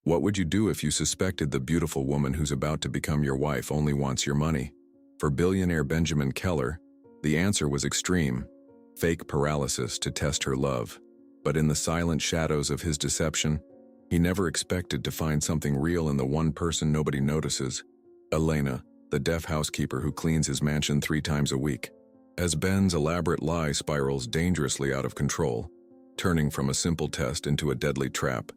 What would you do if you suspected the beautiful woman who's about to become your wife only wants your money? For billionaire Benjamin Keller, the answer was extreme: fake paralysis to test her love. But in the silent shadows of his deception, he never expected to find something real in the one person nobody notices: Elena, the deaf housekeeper who cleans his mansion 3 times a week. As Ben's elaborate lie spirals dangerously out of control, turning from a simple test into a deadly trap,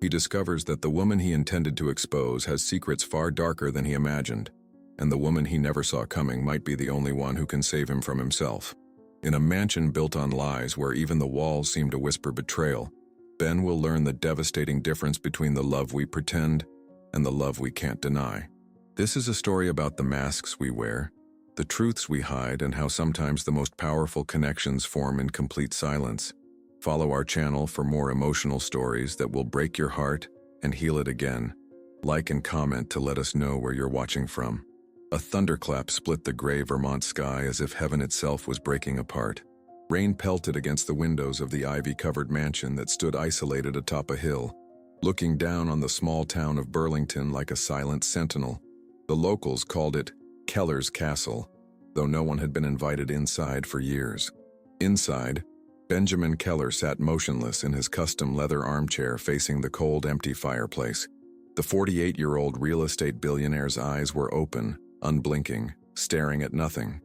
he discovers that the woman he intended to expose has secrets far darker than he imagined, and the woman he never saw coming might be the only one who can save him from himself. In a mansion built on lies where even the walls seem to whisper betrayal, Ben will learn the devastating difference between the love we pretend and the love we can't deny. This is a story about the masks we wear, the truths we hide, and how sometimes the most powerful connections form in complete silence. Follow our channel for more emotional stories that will break your heart and heal it again. Like and comment to let us know where you're watching from. A thunderclap split the gray Vermont sky as if heaven itself was breaking apart. Rain pelted against the windows of the ivy-covered mansion that stood isolated atop a hill, looking down on the small town of Burlington like a silent sentinel. The locals called it Keller's Castle, though no one had been invited inside for years. Inside, Benjamin Keller sat motionless in his custom leather armchair facing the cold, empty fireplace. The 48-year-old real estate billionaire's eyes were open, unblinking, staring at nothing.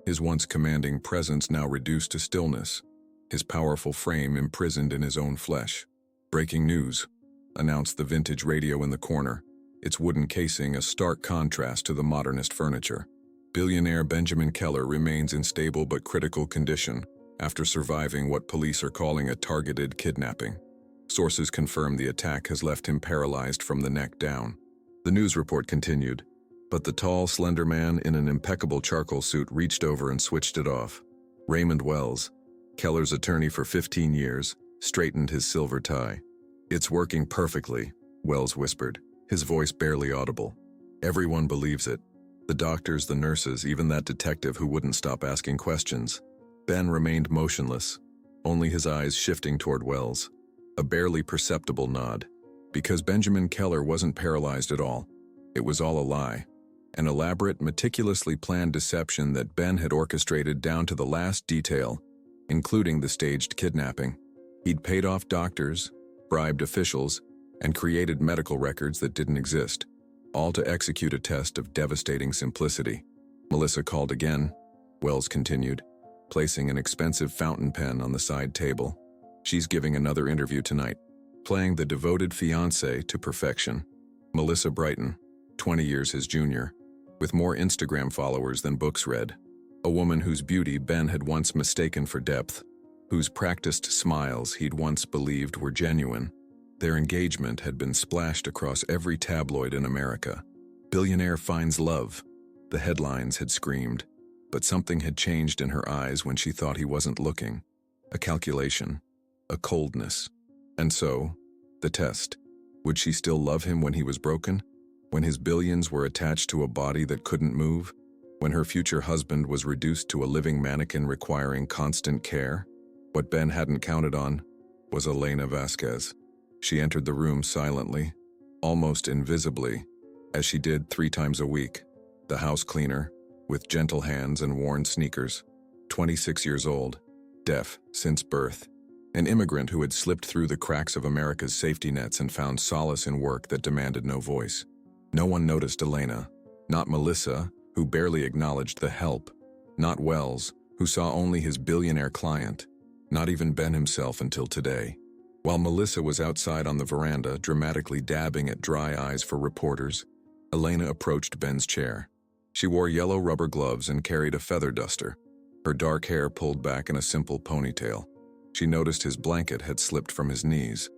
His once commanding presence now reduced to stillness, his powerful frame imprisoned in his own flesh. "Breaking news," announced the vintage radio in the corner, its wooden casing a stark contrast to the modernist furniture. Billionaire Benjamin Keller remains in stable but critical condition after surviving what police are calling a targeted kidnapping. Sources confirm the attack has left him paralyzed from the neck down. The news report continued, but the tall, slender man in an impeccable charcoal suit reached over and switched it off. Raymond Wells, Keller's attorney for 15 years, straightened his silver tie. "It's working perfectly," Wells whispered, his voice barely audible. "Everyone believes it. The doctors, the nurses, even that detective who wouldn't stop asking questions." Ben remained motionless, only his eyes shifting toward Wells. A barely perceptible nod. Because Benjamin Keller wasn't paralyzed at all. It was all a lie. An elaborate, meticulously planned deception that Ben had orchestrated down to the last detail, including the staged kidnapping. He'd paid off doctors, bribed officials, and created medical records that didn't exist, all to execute a test of devastating simplicity. "Melissa called again," Wells continued, placing an expensive fountain pen on the side table. "She's giving another interview tonight, playing the devoted fiancée to perfection. Melissa Brighton, 20 years his junior, with more Instagram followers than books read. A woman whose beauty Ben had once mistaken for depth, whose practiced smiles he'd once believed were genuine. Their engagement had been splashed across every tabloid in America. "Billionaire finds love," the headlines had screamed, but something had changed in her eyes when she thought he wasn't looking. A calculation, a coldness. And so, the test. Would she still love him when he was broken? When his billions were attached to a body that couldn't move? When her future husband was reduced to a living mannequin requiring constant care? What Ben hadn't counted on was Elena Vasquez. She entered the room silently, almost invisibly, as she did 3 times a week. The house cleaner, with gentle hands and worn sneakers, 26 years old, deaf since birth, an immigrant who had slipped through the cracks of America's safety nets and found solace in work that demanded no voice. No one noticed Elena, not Melissa, who barely acknowledged the help, not Wells, who saw only his billionaire client, not even Ben himself until today. While Melissa was outside on the veranda, dramatically dabbing at dry eyes for reporters, Elena approached Ben's chair. She wore yellow rubber gloves and carried a feather duster, her dark hair pulled back in a simple ponytail. She noticed his blanket had slipped from his knees.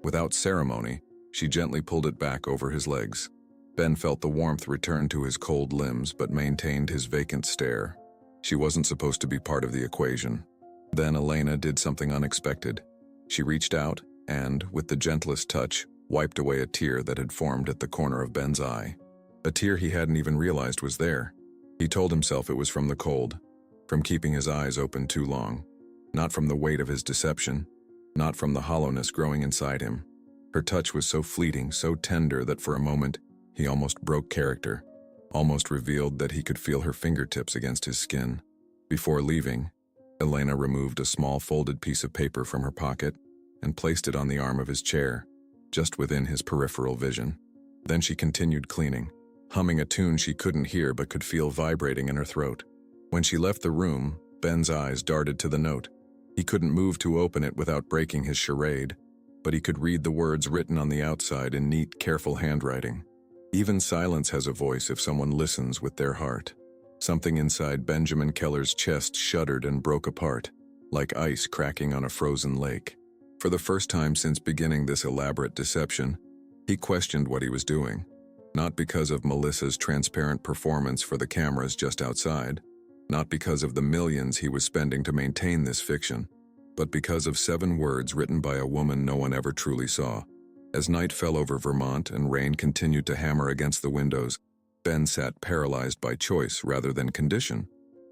Without ceremony, she gently pulled it back over his legs. Ben felt the warmth return to his cold limbs but maintained his vacant stare. She wasn't supposed to be part of the equation. Then Elena did something unexpected. She reached out and, with the gentlest touch, wiped away a tear that had formed at the corner of Ben's eye. A tear he hadn't even realized was there. He told himself it was from the cold, from keeping his eyes open too long, not from the weight of his deception, not from the hollowness growing inside him. Her touch was so fleeting, so tender that for a moment he almost broke character, almost revealed that he could feel her fingertips against his skin. Before leaving, Elena removed a small folded piece of paper from her pocket and placed it on the arm of his chair, just within his peripheral vision. Then she continued cleaning, humming a tune she couldn't hear but could feel vibrating in her throat. When she left the room, Ben's eyes darted to the note. He couldn't move to open it without breaking his charade, but he could read the words written on the outside in neat, careful handwriting. Even silence has a voice if someone listens with their heart. Something inside Benjamin Keller's chest shuddered and broke apart, like ice cracking on a frozen lake. For the first time since beginning this elaborate deception, he questioned what he was doing, not because of Melissa's transparent performance for the cameras just outside, not because of the millions he was spending to maintain this fiction, but because of 7 words written by a woman no one ever truly saw. As night fell over Vermont and rain continued to hammer against the windows, Ben sat paralyzed by choice rather than condition.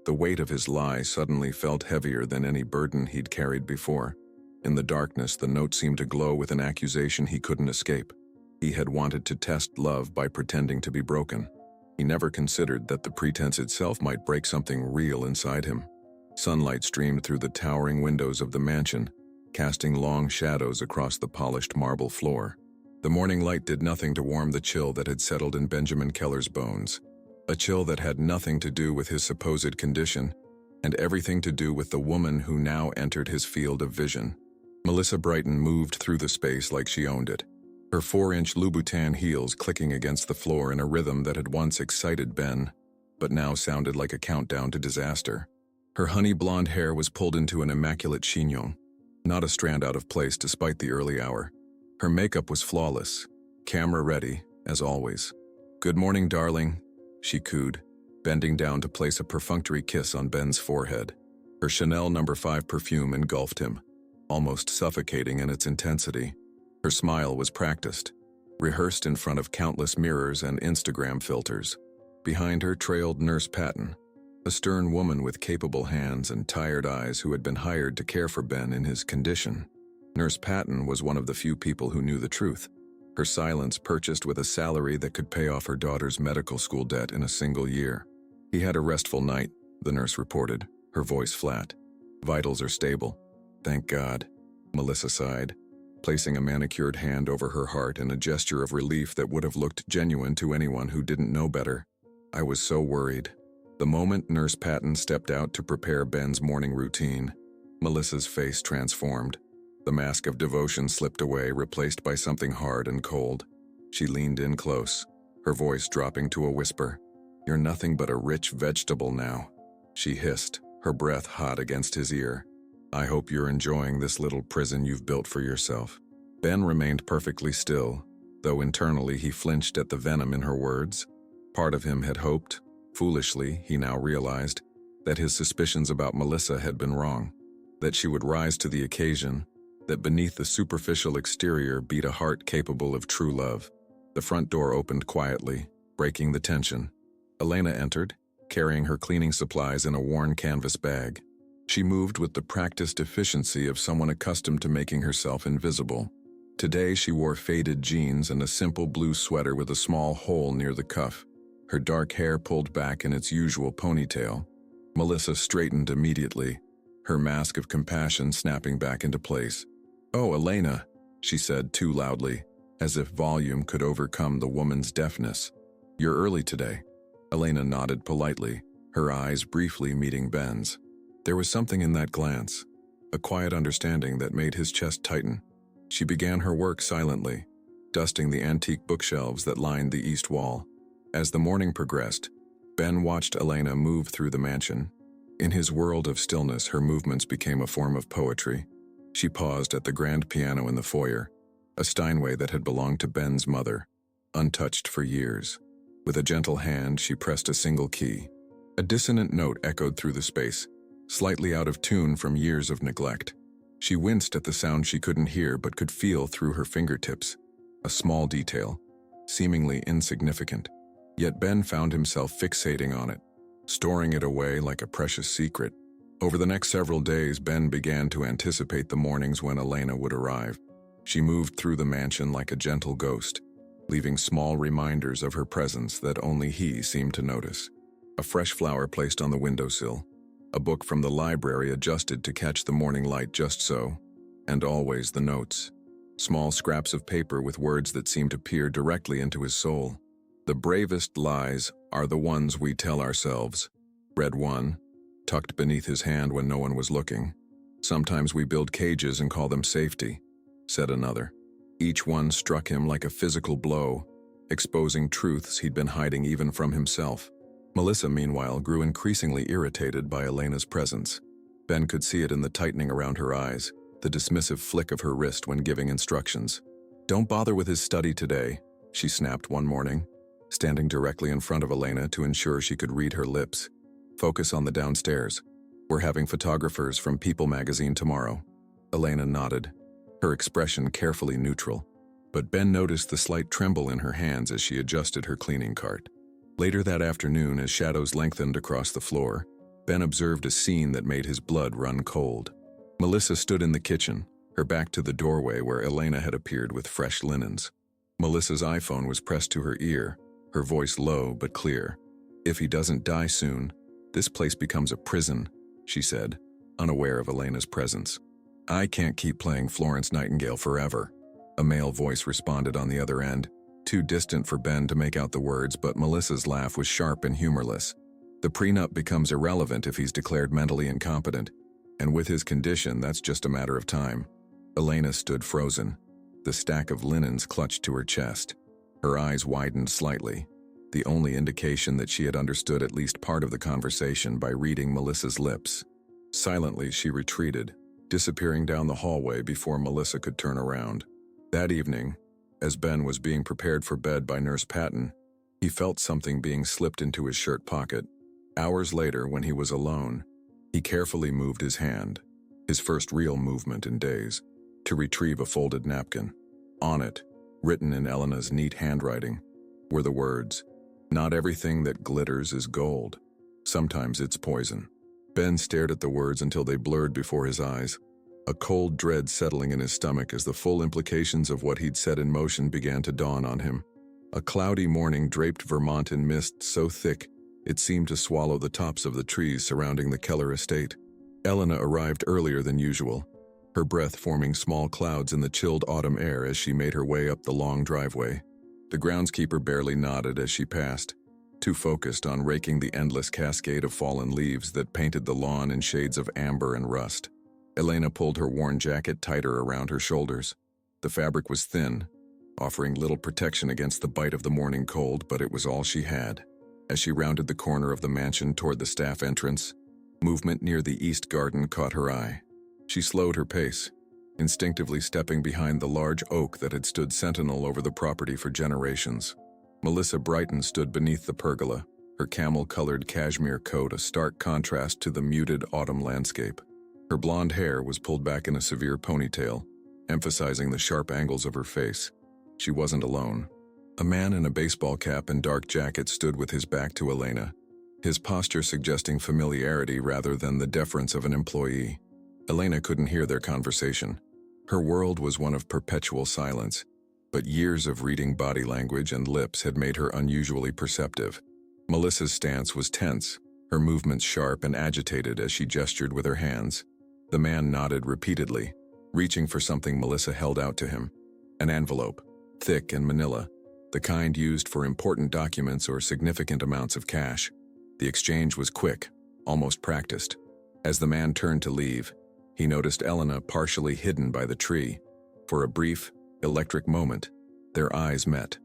The weight of his lie suddenly felt heavier than any burden he'd carried before. In the darkness, the note seemed to glow with an accusation he couldn't escape. He had wanted to test love by pretending to be broken. He never considered that the pretense itself might break something real inside him. Sunlight streamed through the towering windows of the mansion, casting long shadows across the polished marble floor. The morning light did nothing to warm the chill that had settled in Benjamin Keller's bones. A chill that had nothing to do with his supposed condition, and everything to do with the woman who now entered his field of vision. Melissa Brighton moved through the space like she owned it, her 4-inch Louboutin heels clicking against the floor in a rhythm that had once excited Ben, but now sounded like a countdown to disaster. Her honey blonde hair was pulled into an immaculate chignon, not a strand out of place despite the early hour. Her makeup was flawless, camera ready, as always. "Good morning, darling," she cooed, bending down to place a perfunctory kiss on Ben's forehead. Her Chanel No. 5 perfume engulfed him, almost suffocating in its intensity. Her smile was practiced, rehearsed in front of countless mirrors and Instagram filters. Behind her trailed Nurse Patton, a stern woman with capable hands and tired eyes who had been hired to care for Ben in his condition. Nurse Patton was one of the few people who knew the truth, her silence purchased with a salary that could pay off her daughter's medical school debt in a single year. "He had a restful night," the nurse reported, her voice flat. "Vitals are stable. Thank God," Melissa sighed, placing a manicured hand over her heart in a gesture of relief that would have looked genuine to anyone who didn't know better. "I was so worried." The moment Nurse Patton stepped out to prepare Ben's morning routine, Melissa's face transformed. The mask of devotion slipped away, replaced by something hard and cold. She leaned in close, her voice dropping to a whisper. "You're nothing but a rich vegetable now," she hissed, her breath hot against his ear. "I hope you're enjoying this little prison you've built for yourself." Ben remained perfectly still, though internally he flinched at the venom in her words. Part of him had hoped, foolishly he now realized, that his suspicions about Melissa had been wrong, that she would rise to the occasion, that beneath the superficial exterior beat a heart capable of true love. The front door opened quietly, breaking the tension. Elena entered, carrying her cleaning supplies in a worn canvas bag. She moved with the practiced efficiency of someone accustomed to making herself invisible. Today she wore faded jeans and a simple blue sweater with a small hole near the cuff, her dark hair pulled back in its usual ponytail. Melissa straightened immediately, her mask of compassion snapping back into place. "Oh, Elena," she said too loudly, as if volume could overcome the woman's deafness. "You're early today." Elena nodded politely, her eyes briefly meeting Ben's. There was something in that glance, a quiet understanding that made his chest tighten. She began her work silently, dusting the antique bookshelves that lined the east wall. As the morning progressed, Ben watched Elena move through the mansion. In his world of stillness, her movements became a form of poetry. She paused at the grand piano in the foyer, a Steinway that had belonged to Ben's mother, untouched for years. With a gentle hand, she pressed a single key. A dissonant note echoed through the space, slightly out of tune from years of neglect. She winced at the sound she couldn't hear but could feel through her fingertips. A small detail, seemingly insignificant. Yet Ben found himself fixating on it, storing it away like a precious secret. Over the next several days, Ben began to anticipate the mornings when Elena would arrive. She moved through the mansion like a gentle ghost, leaving small reminders of her presence that only he seemed to notice. A fresh flower placed on the windowsill, a book from the library adjusted to catch the morning light just so, and always the notes. Small scraps of paper with words that seemed to peer directly into his soul. "The bravest lies are the ones we tell ourselves," read one, tucked beneath his hand when no one was looking. "Sometimes we build cages and call them safety," said another. Each one struck him like a physical blow, exposing truths he'd been hiding even from himself. Melissa, meanwhile, grew increasingly irritated by Elena's presence. Ben could see it in the tightening around her eyes, the dismissive flick of her wrist when giving instructions. "Don't bother with his study today," she snapped one morning, standing directly in front of Elena to ensure she could read her lips. "Focus on the downstairs. We're having photographers from People magazine tomorrow." Elena nodded, her expression carefully neutral, but Ben noticed the slight tremble in her hands as she adjusted her cleaning cart. Later that afternoon, as shadows lengthened across the floor, Ben observed a scene that made his blood run cold. Melissa stood in the kitchen, her back to the doorway where Elena had appeared with fresh linens. Melissa's iPhone was pressed to her ear, her voice low but clear. "If he doesn't die soon, this place becomes a prison," she said, unaware of Elena's presence. "I can't keep playing Florence Nightingale forever," a male voice responded on the other end, too distant for Ben to make out the words, but Melissa's laugh was sharp and humorless. "The prenup becomes irrelevant if he's declared mentally incompetent, and with his condition, that's just a matter of time." Elena stood frozen, the stack of linens clutched to her chest. Her eyes widened slightly, the only indication that she had understood at least part of the conversation by reading Melissa's lips. Silently, she retreated, disappearing down the hallway before Melissa could turn around. That evening, as Ben was being prepared for bed by Nurse Patton, he felt something being slipped into his shirt pocket. Hours later, when he was alone, he carefully moved his hand, his first real movement in days, to retrieve a folded napkin. On it, written in Elena's neat handwriting, were the words, "Not everything that glitters is gold. Sometimes it's poison." Ben stared at the words until they blurred before his eyes, a cold dread settling in his stomach as the full implications of what he'd set in motion began to dawn on him. A cloudy morning draped Vermont in mist so thick it seemed to swallow the tops of the trees surrounding the Keller estate. Elena arrived earlier than usual, her breath forming small clouds in the chilled autumn air as she made her way up the long driveway. The groundskeeper barely nodded as she passed, too focused on raking the endless cascade of fallen leaves that painted the lawn in shades of amber and rust. Elena pulled her worn jacket tighter around her shoulders. The fabric was thin, offering little protection against the bite of the morning cold, but it was all she had. As she rounded the corner of the mansion toward the staff entrance, movement near the east garden caught her eye. She slowed her pace, instinctively stepping behind the large oak that had stood sentinel over the property for generations. Melissa Brighton stood beneath the pergola, her camel-colored cashmere coat a stark contrast to the muted autumn landscape. Her blonde hair was pulled back in a severe ponytail, emphasizing the sharp angles of her face. She wasn't alone. A man in a baseball cap and dark jacket stood with his back to Elena, his posture suggesting familiarity rather than the deference of an employee. Elena couldn't hear their conversation. Her world was one of perpetual silence, but years of reading body language and lips had made her unusually perceptive. Melissa's stance was tense, her movements sharp and agitated as she gestured with her hands. The man nodded repeatedly, reaching for something Melissa held out to him. An envelope, thick and manila, the kind used for important documents or significant amounts of cash. The exchange was quick, almost practiced. As the man turned to leave, he noticed Elena partially hidden by the tree. For a brief, electric moment, their eyes met.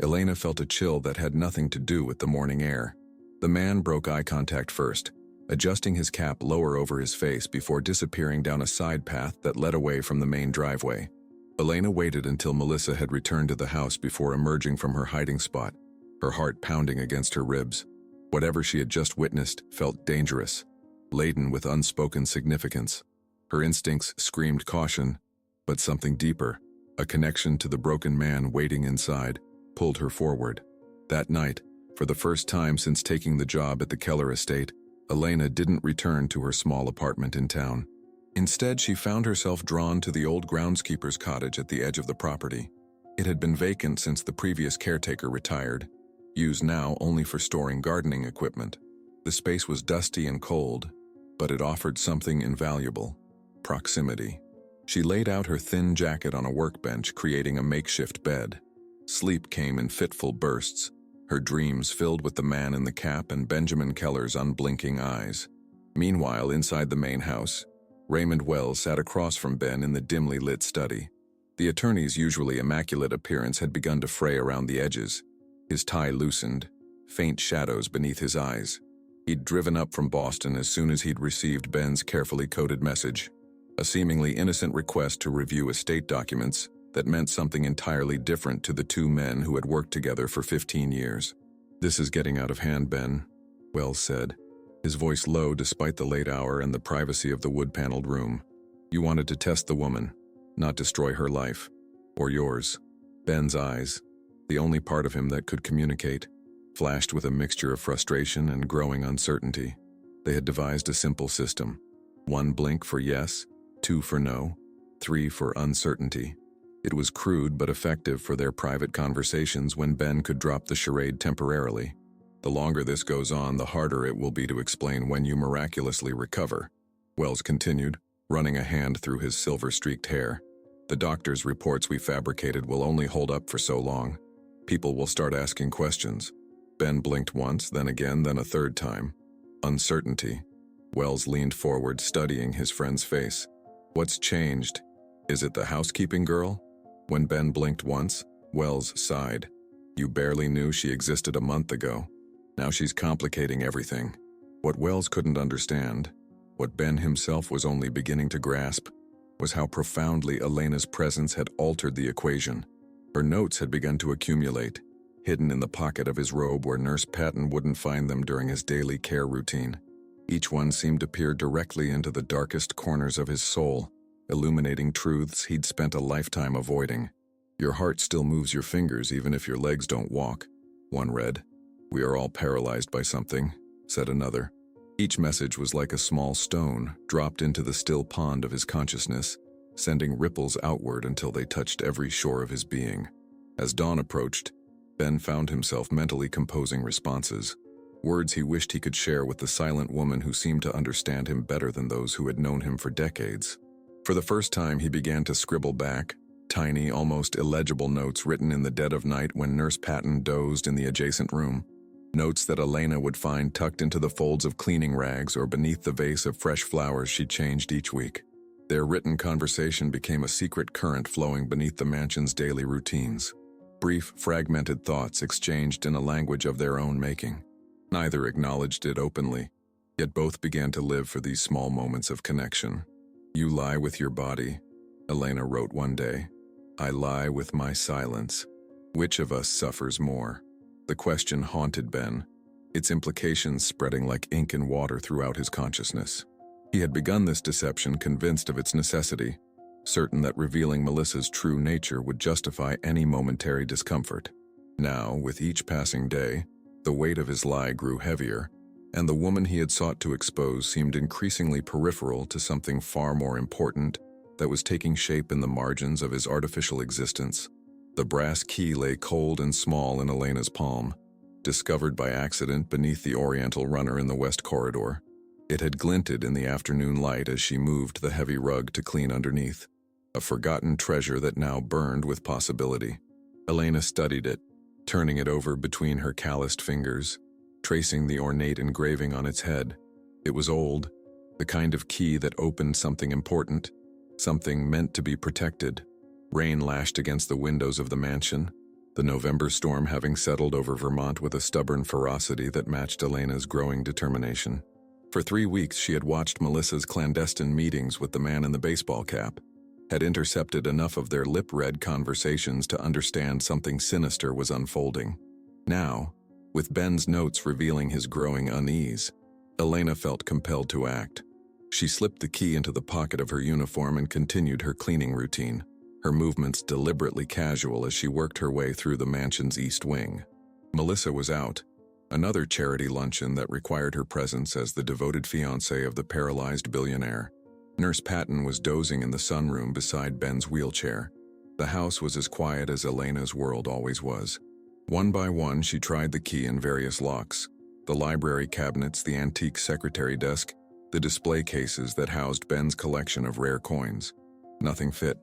Elena felt a chill that had nothing to do with the morning air. The man broke eye contact first, adjusting his cap lower over his face before disappearing down a side path that led away from the main driveway. Elena waited until Melissa had returned to the house before emerging from her hiding spot, her heart pounding against her ribs. Whatever she had just witnessed felt dangerous, laden with unspoken significance. Her instincts screamed caution, but something deeper, a connection to the broken man waiting inside, pulled her forward. That night, for the first time since taking the job at the Keller estate, Elena didn't return to her small apartment in town. Instead, she found herself drawn to the old groundskeeper's cottage at the edge of the property. It had been vacant since the previous caretaker retired, used now only for storing gardening equipment. The space was dusty and cold, but it offered something invaluable: proximity. She laid out her thin jacket on a workbench, creating a makeshift bed. Sleep came in fitful bursts, her dreams filled with the man in the cap and Benjamin Keller's unblinking eyes. Meanwhile, inside the main house, Raymond Wells sat across from Ben in the dimly lit study. The attorney's usually immaculate appearance had begun to fray around the edges. His tie loosened, faint shadows beneath his eyes. He'd driven up from Boston as soon as he'd received Ben's carefully coded message, a seemingly innocent request to review estate documents that meant something entirely different to the two men who had worked together for 15 years. "This is getting out of hand, Ben," Wells said, his voice low despite the late hour and the privacy of the wood-paneled room. "You wanted to test the woman, not destroy her life. Or yours." Ben's eyes, the only part of him that could communicate, flashed with a mixture of frustration and growing uncertainty. They had devised a simple system: 1 blink for yes, 2 for no, 3 for uncertainty. It was crude but effective for their private conversations when Ben could drop the charade temporarily. "The longer this goes on, the harder it will be to explain when you miraculously recover," Wells continued, running a hand through his silver-streaked hair. "The doctor's reports we fabricated will only hold up for so long. People will start asking questions." Ben blinked once, then again, then a third time. "Uncertainty." Wells leaned forward, studying his friend's face. "What's changed? Is it the housekeeping girl?" When Ben blinked once, Wells sighed. "You barely knew she existed a month ago. Now she's complicating everything." What Wells couldn't understand, what Ben himself was only beginning to grasp, was how profoundly Elena's presence had altered the equation. Her notes had begun to accumulate, hidden in the pocket of his robe where Nurse Patton wouldn't find them during his daily care routine. Each one seemed to peer directly into the darkest corners of his soul, illuminating truths he'd spent a lifetime avoiding. "Your heart still moves your fingers even if your legs don't walk," one read. "We are all paralyzed by something," said another. Each message was like a small stone dropped into the still pond of his consciousness, sending ripples outward until they touched every shore of his being. As dawn approached, Ben found himself mentally composing responses, words he wished he could share with the silent woman who seemed to understand him better than those who had known him for decades. For the first time, he began to scribble back, tiny, almost illegible notes written in the dead of night when Nurse Patton dozed in the adjacent room. Notes that Elena would find tucked into the folds of cleaning rags or beneath the vase of fresh flowers she changed each week. Their written conversation became a secret current flowing beneath the mansion's daily routines. Brief, fragmented thoughts exchanged in a language of their own making. Neither acknowledged it openly, yet both began to live for these small moments of connection. "You lie with your body," Elena wrote one day. "I lie with my silence. Which of us suffers more?" The question haunted Ben, its implications spreading like ink and water throughout his consciousness. He had begun this deception convinced of its necessity, certain that revealing Melissa's true nature would justify any momentary discomfort. Now, with each passing day, the weight of his lie grew heavier, and the woman he had sought to expose seemed increasingly peripheral to something far more important that was taking shape in the margins of his artificial existence. The brass key lay cold and small in Elena's palm, discovered by accident beneath the Oriental runner in the West Corridor. It had glinted in the afternoon light as she moved the heavy rug to clean underneath, a forgotten treasure that now burned with possibility. Elena studied it, turning it over between her calloused fingers, tracing the ornate engraving on its head. It was old, the kind of key that opened something important, something meant to be protected. Rain lashed against the windows of the mansion, the November storm having settled over Vermont with a stubborn ferocity that matched Elena's growing determination. For 3 weeks she had watched Melissa's clandestine meetings with the man in the baseball cap, had intercepted enough of their lip-read conversations to understand something sinister was unfolding. Now, with Ben's notes revealing his growing unease, Elena felt compelled to act. She slipped the key into the pocket of her uniform and continued her cleaning routine, her movements deliberately casual as she worked her way through the mansion's east wing. Melissa was out, another charity luncheon that required her presence as the devoted fiancée of the paralyzed billionaire. Nurse Patton was dozing in the sunroom beside Ben's wheelchair. The house was as quiet as Elena's world always was. One by one, she tried the key in various locks. The library cabinets, the antique secretary desk, the display cases that housed Ben's collection of rare coins. Nothing fit,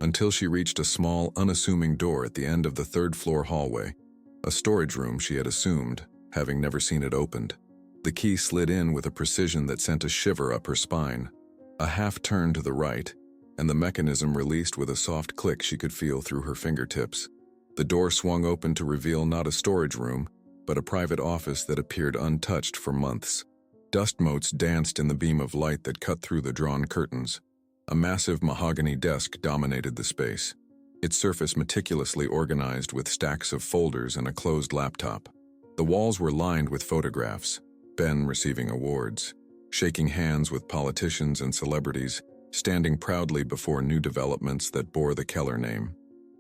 until she reached a small, unassuming door at the end of the third-floor hallway, a storage room she had assumed, having never seen it opened. The key slid in with a precision that sent a shiver up her spine. A half turn to the right, and the mechanism released with a soft click she could feel through her fingertips. The door swung open to reveal not a storage room, but a private office that appeared untouched for months. Dust motes danced in the beam of light that cut through the drawn curtains. A massive mahogany desk dominated the space, its surface meticulously organized with stacks of folders and a closed laptop. The walls were lined with photographs, Ben receiving awards, shaking hands with politicians and celebrities, standing proudly before new developments that bore the Keller name.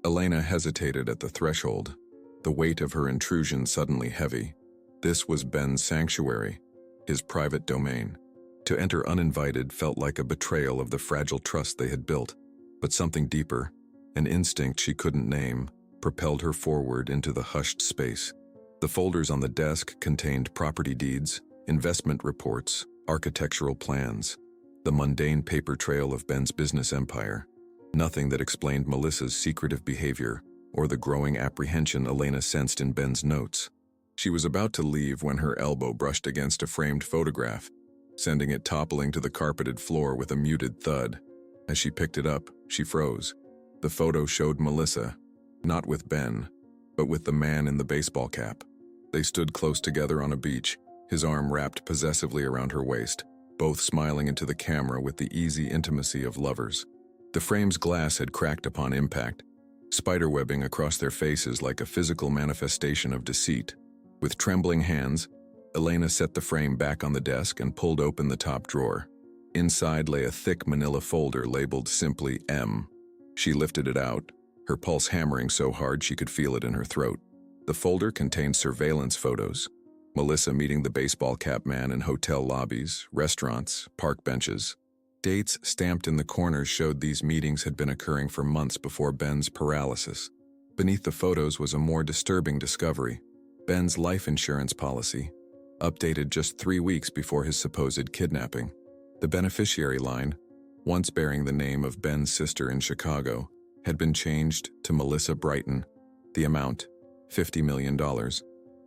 Elena hesitated at the threshold, the weight of her intrusion suddenly heavy. This was Ben's sanctuary, his private domain. To enter uninvited felt like a betrayal of the fragile trust they had built, but something deeper, an instinct she couldn't name, propelled her forward into the hushed space. The folders on the desk contained property deeds, investment reports, architectural plans, the mundane paper trail of Ben's business empire. Nothing that explained Melissa's secretive behavior or the growing apprehension Elena sensed in Ben's notes. She was about to leave when her elbow brushed against a framed photograph, sending it toppling to the carpeted floor with a muted thud. As she picked it up, she froze. The photo showed Melissa, not with Ben, but with the man in the baseball cap. They stood close together on a beach, his arm wrapped possessively around her waist, both smiling into the camera with the easy intimacy of lovers. The frame's glass had cracked upon impact, spiderwebbing across their faces like a physical manifestation of deceit. With trembling hands, Elena set the frame back on the desk and pulled open the top drawer. Inside lay a thick manila folder labeled simply M. She lifted it out, her pulse hammering so hard she could feel it in her throat. The folder contained surveillance photos. Melissa meeting the baseball cap man in hotel lobbies, restaurants, park benches. Dates stamped in the corners showed these meetings had been occurring for months before Ben's paralysis. Beneath the photos was a more disturbing discovery: Ben's life insurance policy, updated just 3 weeks before his supposed kidnapping. The beneficiary line, once bearing the name of Ben's sister in Chicago, had been changed to Melissa Brighton. The amount, $50 million,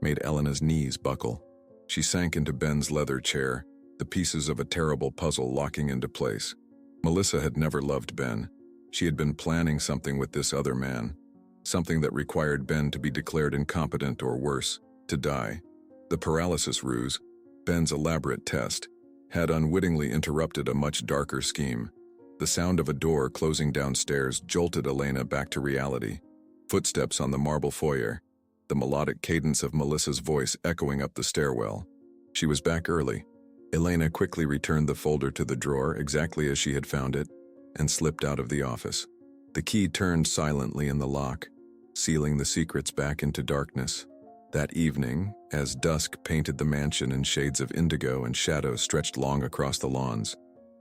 made Elena's knees buckle. She sank into Ben's leather chair, the pieces of a terrible puzzle locking into place. Melissa had never loved Ben. She had been planning something with this other man, something that required Ben to be declared incompetent or worse, to die. The paralysis ruse, Ben's elaborate test, had unwittingly interrupted a much darker scheme. The sound of a door closing downstairs jolted Elena back to reality. Footsteps on the marble foyer, the melodic cadence of Melissa's voice echoing up the stairwell. She was back early. Elena quickly returned the folder to the drawer exactly as she had found it and slipped out of the office. The key turned silently in the lock, sealing the secrets back into darkness. That evening, as dusk painted the mansion in shades of indigo and shadows stretched long across the lawns,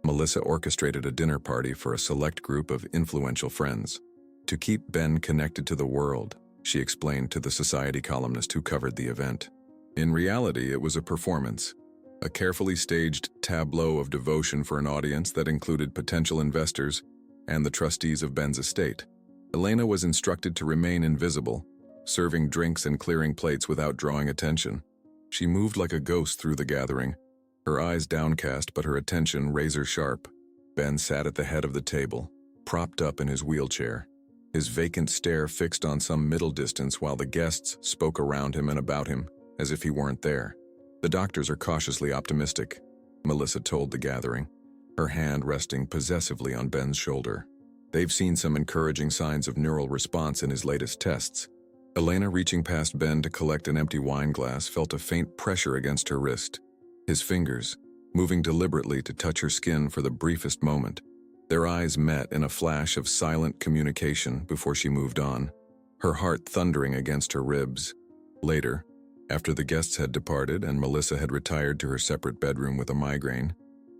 Melissa orchestrated a dinner party for a select group of influential friends. To keep Ben connected to the world, she explained to the society columnist who covered the event. In reality, it was a performance, a carefully staged tableau of devotion for an audience that included potential investors and the trustees of Ben's estate. Elena was instructed to remain invisible, serving drinks and clearing plates without drawing attention. She moved like a ghost through the gathering, her eyes downcast but her attention razor-sharp. Ben sat at the head of the table, propped up in his wheelchair, his vacant stare fixed on some middle distance while the guests spoke around him and about him, as if he weren't there. "The doctors are cautiously optimistic," Melissa told the gathering, her hand resting possessively on Ben's shoulder. "They've seen some encouraging signs of neural response in his latest tests." Elena, reaching past Ben to collect an empty wine glass, felt a faint pressure against her wrist. His fingers, moving deliberately to touch her skin for the briefest moment. Their eyes met in a flash of silent communication before she moved on, her heart thundering against her ribs. Later, after the guests had departed and Melissa had retired to her separate bedroom with a migraine,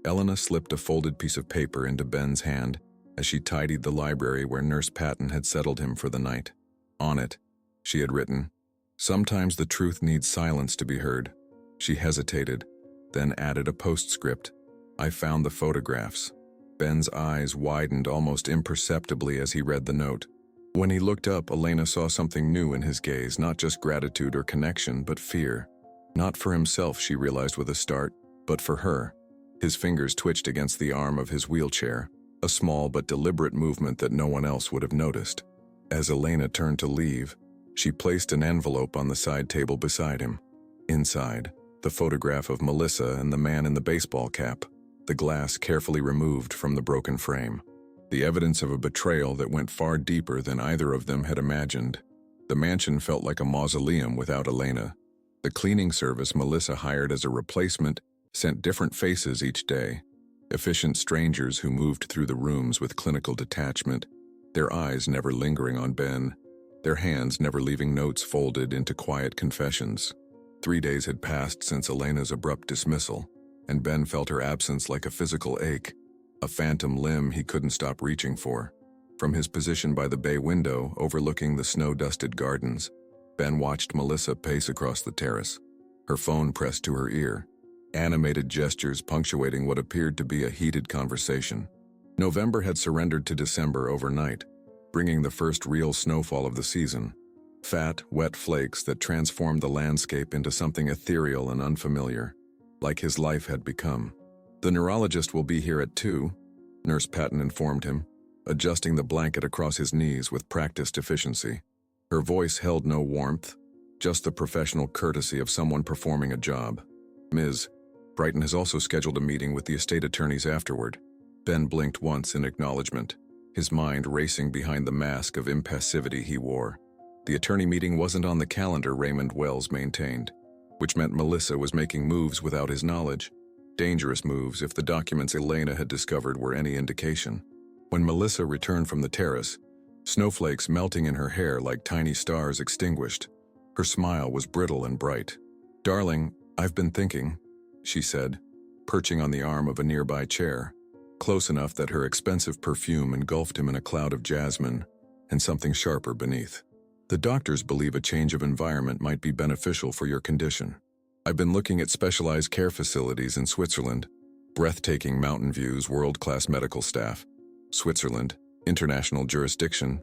Elena slipped a folded piece of paper into Ben's hand as she tidied the library where Nurse Patton had settled him for the night. On it, she had written, "Sometimes the truth needs silence to be heard." She hesitated, then added a postscript. "I found the photographs." Ben's eyes widened almost imperceptibly as he read the note. When he looked up, Elena saw something new in his gaze, not just gratitude or connection, but fear. Not for himself, she realized with a start, but for her. His fingers twitched against the arm of his wheelchair, a small but deliberate movement that no one else would have noticed. As Elena turned to leave, she placed an envelope on the side table beside him. Inside, the photograph of Melissa and the man in the baseball cap, the glass carefully removed from the broken frame. The evidence of a betrayal that went far deeper than either of them had imagined. The mansion felt like a mausoleum without Elena. The cleaning service Melissa hired as a replacement sent different faces each day. Efficient strangers who moved through the rooms with clinical detachment, their eyes never lingering on Ben, their hands never leaving notes folded into quiet confessions. 3 days had passed since Elena's abrupt dismissal, and Ben felt her absence like a physical ache, a phantom limb he couldn't stop reaching for. From his position by the bay window overlooking the snow-dusted gardens, Ben watched Melissa pace across the terrace, her phone pressed to her ear, animated gestures punctuating what appeared to be a heated conversation. November had surrendered to December overnight, bringing the first real snowfall of the season. Fat, wet flakes that transformed the landscape into something ethereal and unfamiliar, like his life had become. "The neurologist will be here at 2, Nurse Patton informed him, adjusting the blanket across his knees with practiced efficiency. Her voice held no warmth, just the professional courtesy of someone performing a job. "Ms. Brighton has also scheduled a meeting with the estate attorneys afterward." Ben blinked once in acknowledgement, his mind racing behind the mask of impassivity he wore. The attorney meeting wasn't on the calendar Raymond Wells maintained, which meant Melissa was making moves without his knowledge. Dangerous moves if the documents Elena had discovered were any indication. When Melissa returned from the terrace, snowflakes melting in her hair like tiny stars extinguished, her smile was brittle and bright. "Darling, I've been thinking," she said, perching on the arm of a nearby chair, close enough that her expensive perfume engulfed him in a cloud of jasmine and something sharper beneath. "The doctors believe a change of environment might be beneficial for your condition. I've been looking at specialized care facilities in Switzerland, breathtaking mountain views, world-class medical staff. Switzerland, international jurisdiction.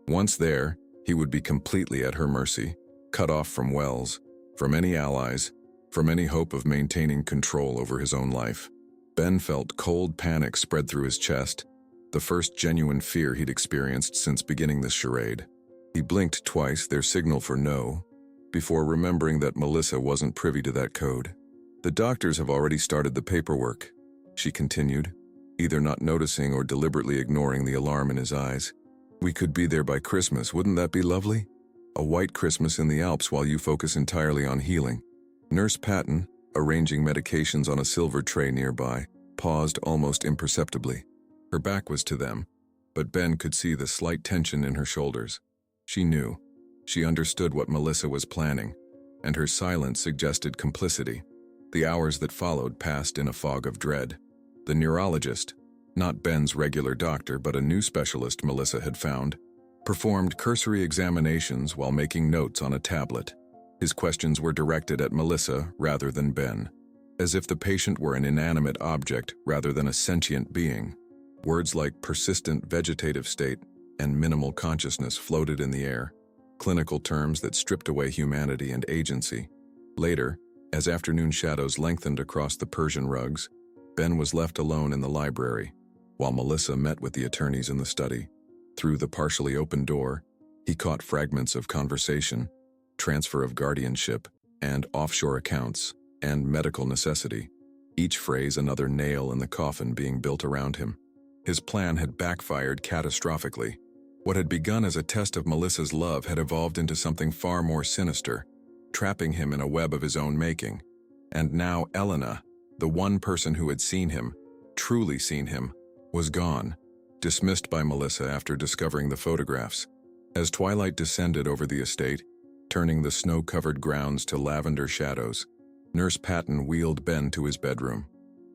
Once there, he would be completely at her mercy, cut off from Wells, from any allies, from any hope of maintaining control over his own life." Ben felt cold panic spread through his chest, the first genuine fear he'd experienced since beginning this charade. He blinked twice, their signal for no, before remembering that Melissa wasn't privy to that code. "The doctors have already started the paperwork," she continued, either not noticing or deliberately ignoring the alarm in his eyes. "We could be there by Christmas, wouldn't that be lovely? A white Christmas in the Alps while you focus entirely on healing." Nurse Patton, arranging medications on a silver tray nearby, paused almost imperceptibly. Her back was to them, but Ben could see the slight tension in her shoulders. She knew. She understood what Melissa was planning, and her silence suggested complicity. The hours that followed passed in a fog of dread. The neurologist, not Ben's regular doctor but a new specialist Melissa had found, performed cursory examinations while making notes on a tablet. His questions were directed at Melissa rather than Ben, as if the patient were an inanimate object rather than a sentient being. Words like persistent vegetative state and minimal consciousness floated in the air, clinical terms that stripped away humanity and agency. Later, as afternoon shadows lengthened across the Persian rugs, Ben was left alone in the library, while Melissa met with the attorneys in the study. Through the partially open door, he caught fragments of conversation, transfer of guardianship, and offshore accounts, and medical necessity, each phrase another nail in the coffin being built around him. His plan had backfired catastrophically. What had begun as a test of Melissa's love had evolved into something far more sinister, trapping him in a web of his own making. And now Elena, the one person who had seen him, truly seen him, was gone, dismissed by Melissa after discovering the photographs. As twilight descended over the estate, turning the snow-covered grounds to lavender shadows, Nurse Patton wheeled Ben to his bedroom.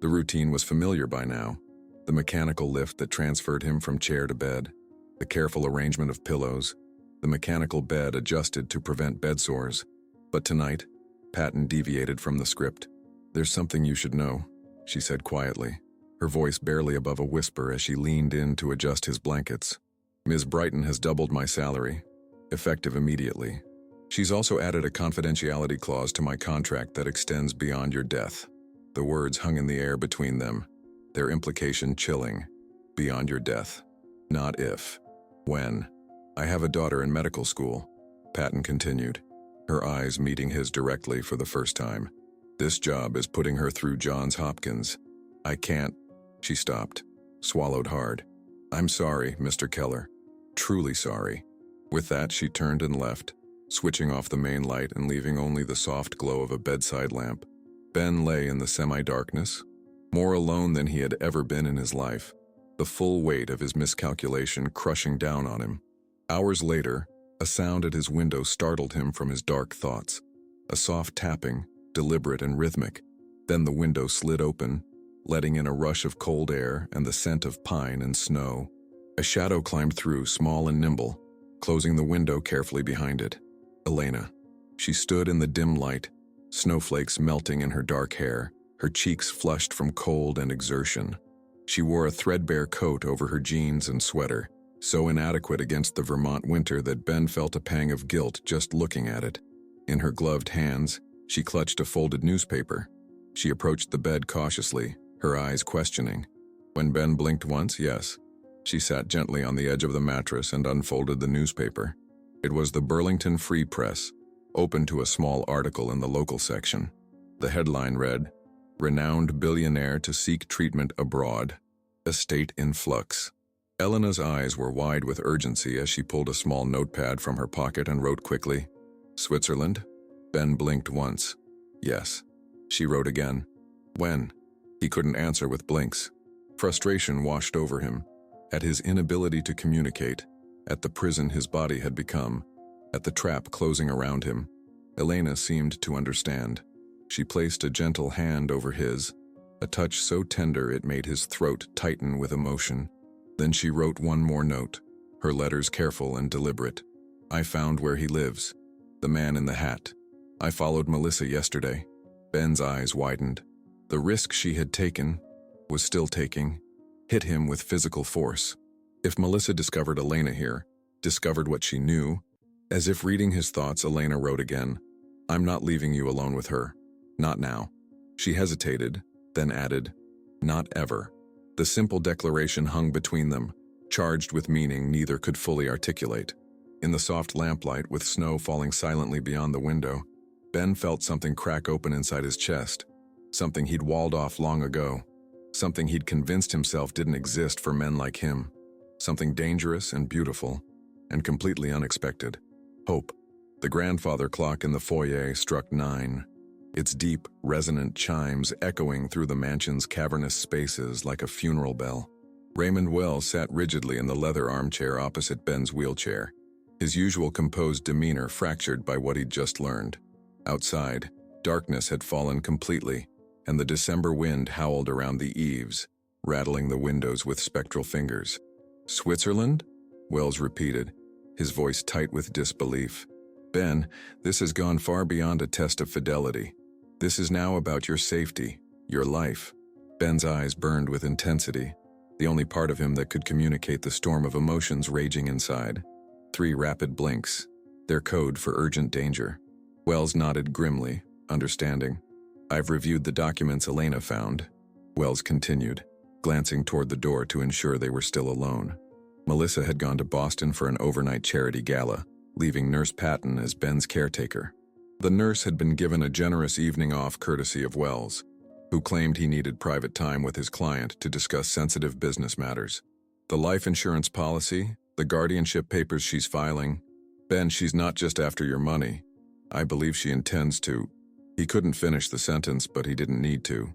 The routine was familiar by now. The mechanical lift that transferred him from chair to bed, the careful arrangement of pillows, the mechanical bed adjusted to prevent bed sores. But tonight, Patton deviated from the script. "There's something you should know," she said quietly, her voice barely above a whisper as she leaned in to adjust his blankets. "Ms. Brighton has doubled my salary, effective immediately. She's also added a confidentiality clause to my contract that extends beyond your death." The words hung in the air between them, their implication chilling. Beyond your death. Not if. When. "I have a daughter in medical school," Patton continued, her eyes meeting his directly for the first time. "This job is putting her through Johns Hopkins. I can't." She stopped, swallowed hard. "I'm sorry, Mr. Keller. Truly sorry." With that, she turned and left, switching off the main light and leaving only the soft glow of a bedside lamp. Ben lay in the semi-darkness, more alone than he had ever been in his life, the full weight of his miscalculation crushing down on him. Hours later, a sound at his window startled him from his dark thoughts. A soft tapping, deliberate and rhythmic. Then the window slid open, letting in a rush of cold air and the scent of pine and snow. A shadow climbed through, small and nimble, closing the window carefully behind it. Elena. She stood in the dim light, snowflakes melting in her dark hair, her cheeks flushed from cold and exertion. She wore a threadbare coat over her jeans and sweater, so inadequate against the Vermont winter that Ben felt a pang of guilt just looking at it. In her gloved hands, she clutched a folded newspaper. She approached the bed cautiously, her eyes questioning. When Ben blinked once, yes. She sat gently on the edge of the mattress and unfolded the newspaper. It was the Burlington Free Press, open to a small article in the local section. The headline read, "Renowned billionaire to seek treatment abroad. Estate in flux." Elena's eyes were wide with urgency as she pulled a small notepad from her pocket and wrote quickly, "Switzerland?" Ben blinked once. "Yes." She wrote again. "When?" He couldn't answer with blinks. Frustration washed over him, at his inability to communicate, at the prison his body had become, at the trap closing around him. Elena seemed to understand. She placed a gentle hand over his, a touch so tender it made his throat tighten with emotion. Then she wrote one more note, her letters careful and deliberate. "I found where he lives. The man in the hat. I followed Melissa yesterday." Ben's eyes widened. The risk she had taken, was still taking, hit him with physical force. If Melissa discovered Elena here, discovered what she knew, as if reading his thoughts, Elena wrote again, "I'm not leaving you alone with her. Not now." She hesitated, then added, "Not ever." The simple declaration hung between them, charged with meaning neither could fully articulate. In the soft lamplight, with snow falling silently beyond the window, Ben felt something crack open inside his chest, something he'd walled off long ago, something he'd convinced himself didn't exist for men like him, something dangerous and beautiful, and completely unexpected. Hope. The grandfather clock in the foyer struck 9, its deep, resonant chimes echoing through the mansion's cavernous spaces like a funeral bell. Raymond Wells sat rigidly in the leather armchair opposite Ben's wheelchair, his usual composed demeanor fractured by what he'd just learned. Outside, darkness had fallen completely, and the December wind howled around the eaves, rattling the windows with spectral fingers. "Switzerland?" Wells repeated, his voice tight with disbelief. "Ben, this has gone far beyond a test of fidelity. This is now about your safety, your life." Ben's eyes burned with intensity, the only part of him that could communicate the storm of emotions raging inside. 3 rapid blinks, their code for urgent danger. Wells nodded grimly, understanding. "I've reviewed the documents Elena found," Wells continued, glancing toward the door to ensure they were still alone. Melissa had gone to Boston for an overnight charity gala, leaving Nurse Patton as Ben's caretaker. The nurse had been given a generous evening off courtesy of Wells, who claimed he needed private time with his client to discuss sensitive business matters. "The life insurance policy, the guardianship papers she's filing. Ben, she's not just after your money. I believe she intends to." He couldn't finish the sentence, but he didn't need to.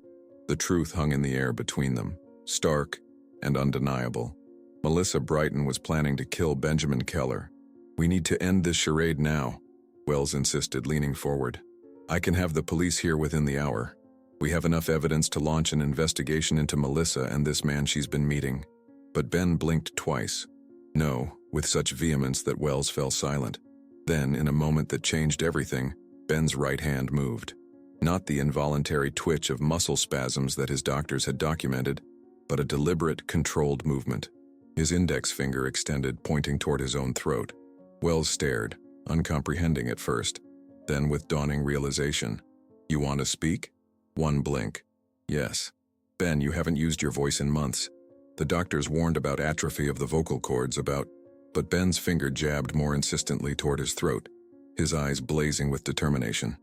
The truth hung in the air between them, stark and undeniable. Melissa Brighton was planning to kill Benjamin Keller. "We need to end this charade now," Wells insisted, leaning forward. "I can have the police here within the hour." We have enough evidence to launch an investigation into Melissa and this man she's been meeting. But Ben blinked twice. No, with such vehemence that Wells fell silent. Then, in a moment that changed everything, Ben's right hand moved. Not the involuntary twitch of muscle spasms that his doctors had documented, but a deliberate, controlled movement. His index finger extended, pointing toward his own throat. Wells stared, uncomprehending at first, then with dawning realization. You want to speak? One blink. Yes. Ben, you haven't used your voice in months. The doctors warned about atrophy of the vocal cords, but Ben's finger jabbed more insistently toward his throat, his eyes blazing with determination.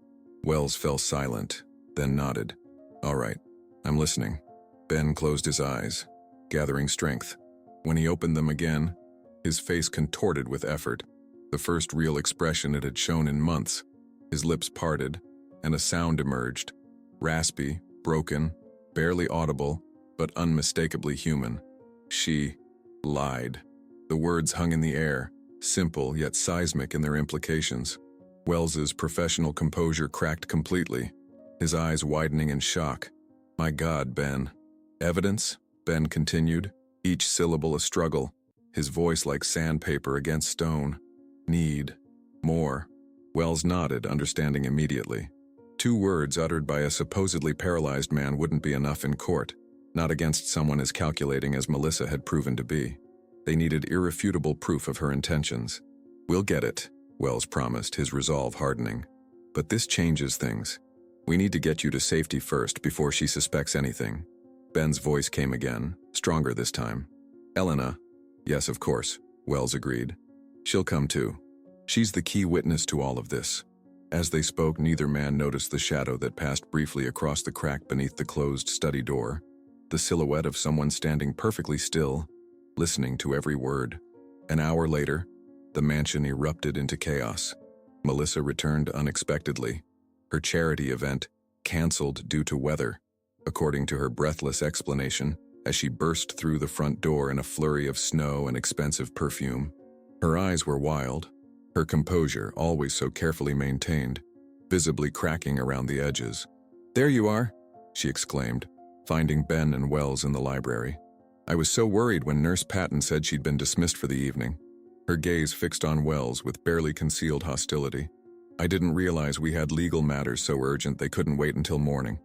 Wells fell silent, then nodded. All right, I'm listening. Ben closed his eyes, gathering strength. When he opened them again, his face contorted with effort, the first real expression it had shown in months. His lips parted, and a sound emerged, raspy, broken, barely audible, but unmistakably human. She lied. The words hung in the air, simple yet seismic in their implications. Wells's professional composure cracked completely, his eyes widening in shock. My God, Ben. Evidence? Ben continued, each syllable a struggle, his voice like sandpaper against stone. Need. More. Wells nodded, understanding immediately. 2 words uttered by a supposedly paralyzed man wouldn't be enough in court, not against someone as calculating as Melissa had proven to be. They needed irrefutable proof of her intentions. We'll get it, Wells promised, his resolve hardening. But this changes things. We need to get you to safety first before she suspects anything. Ben's voice came again, stronger this time. Elena. Yes, of course, Wells agreed. She'll come too. She's the key witness to all of this. As they spoke, neither man noticed the shadow that passed briefly across the crack beneath the closed study door, the silhouette of someone standing perfectly still, listening to every word. An hour later, the mansion erupted into chaos. Melissa returned unexpectedly, her charity event canceled due to weather, according to her breathless explanation, as she burst through the front door in a flurry of snow and expensive perfume. Her eyes were wild, her composure, always so carefully maintained, visibly cracking around the edges. There you are, she exclaimed, finding Ben and Wells in the library. I was so worried when Nurse Patton said she'd been dismissed for the evening. Her gaze fixed on Wells with barely concealed hostility. I didn't realize we had legal matters so urgent they couldn't wait until morning.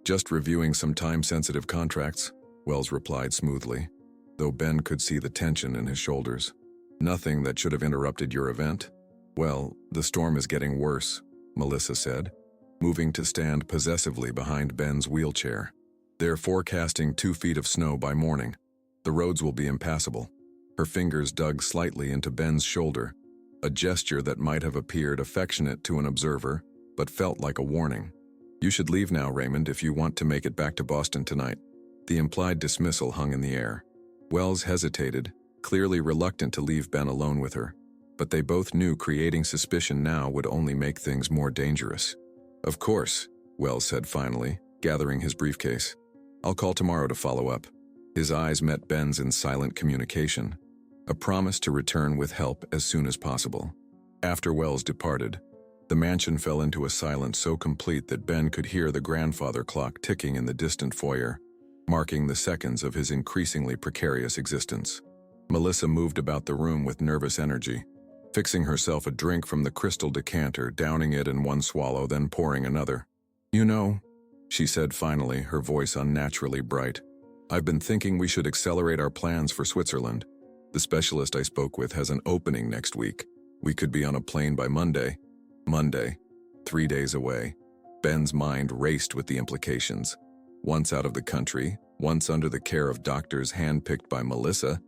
Just reviewing some time-sensitive contracts, Wells replied smoothly, though Ben could see the tension in his shoulders. Nothing that should have interrupted your event? Well, the storm is getting worse, Melissa said, moving to stand possessively behind Ben's wheelchair. They're forecasting 2 feet of snow by morning. The roads will be impassable. Her fingers dug slightly into Ben's shoulder, a gesture that might have appeared affectionate to an observer, but felt like a warning. You should leave now, Raymond, if you want to make it back to Boston tonight. The implied dismissal hung in the air. Wells hesitated, clearly reluctant to leave Ben alone with her, but they both knew creating suspicion now would only make things more dangerous. Of course, Wells said finally, gathering his briefcase. I'll call tomorrow to follow up. His eyes met Ben's in silent communication, a promise to return with help as soon as possible. After Wells departed, the mansion fell into a silence so complete that Ben could hear the grandfather clock ticking in the distant foyer, marking the seconds of his increasingly precarious existence. Melissa moved about the room with nervous energy, fixing herself a drink from the crystal decanter, downing it in one swallow, then pouring another. You know, she said finally, her voice unnaturally bright, I've been thinking we should accelerate our plans for Switzerland. The specialist I spoke with has an opening next week. We could be on a plane by Monday. Monday, 3 days away. Ben's mind raced with the implications. Once out of the country, once under the care of doctors handpicked by Melissa,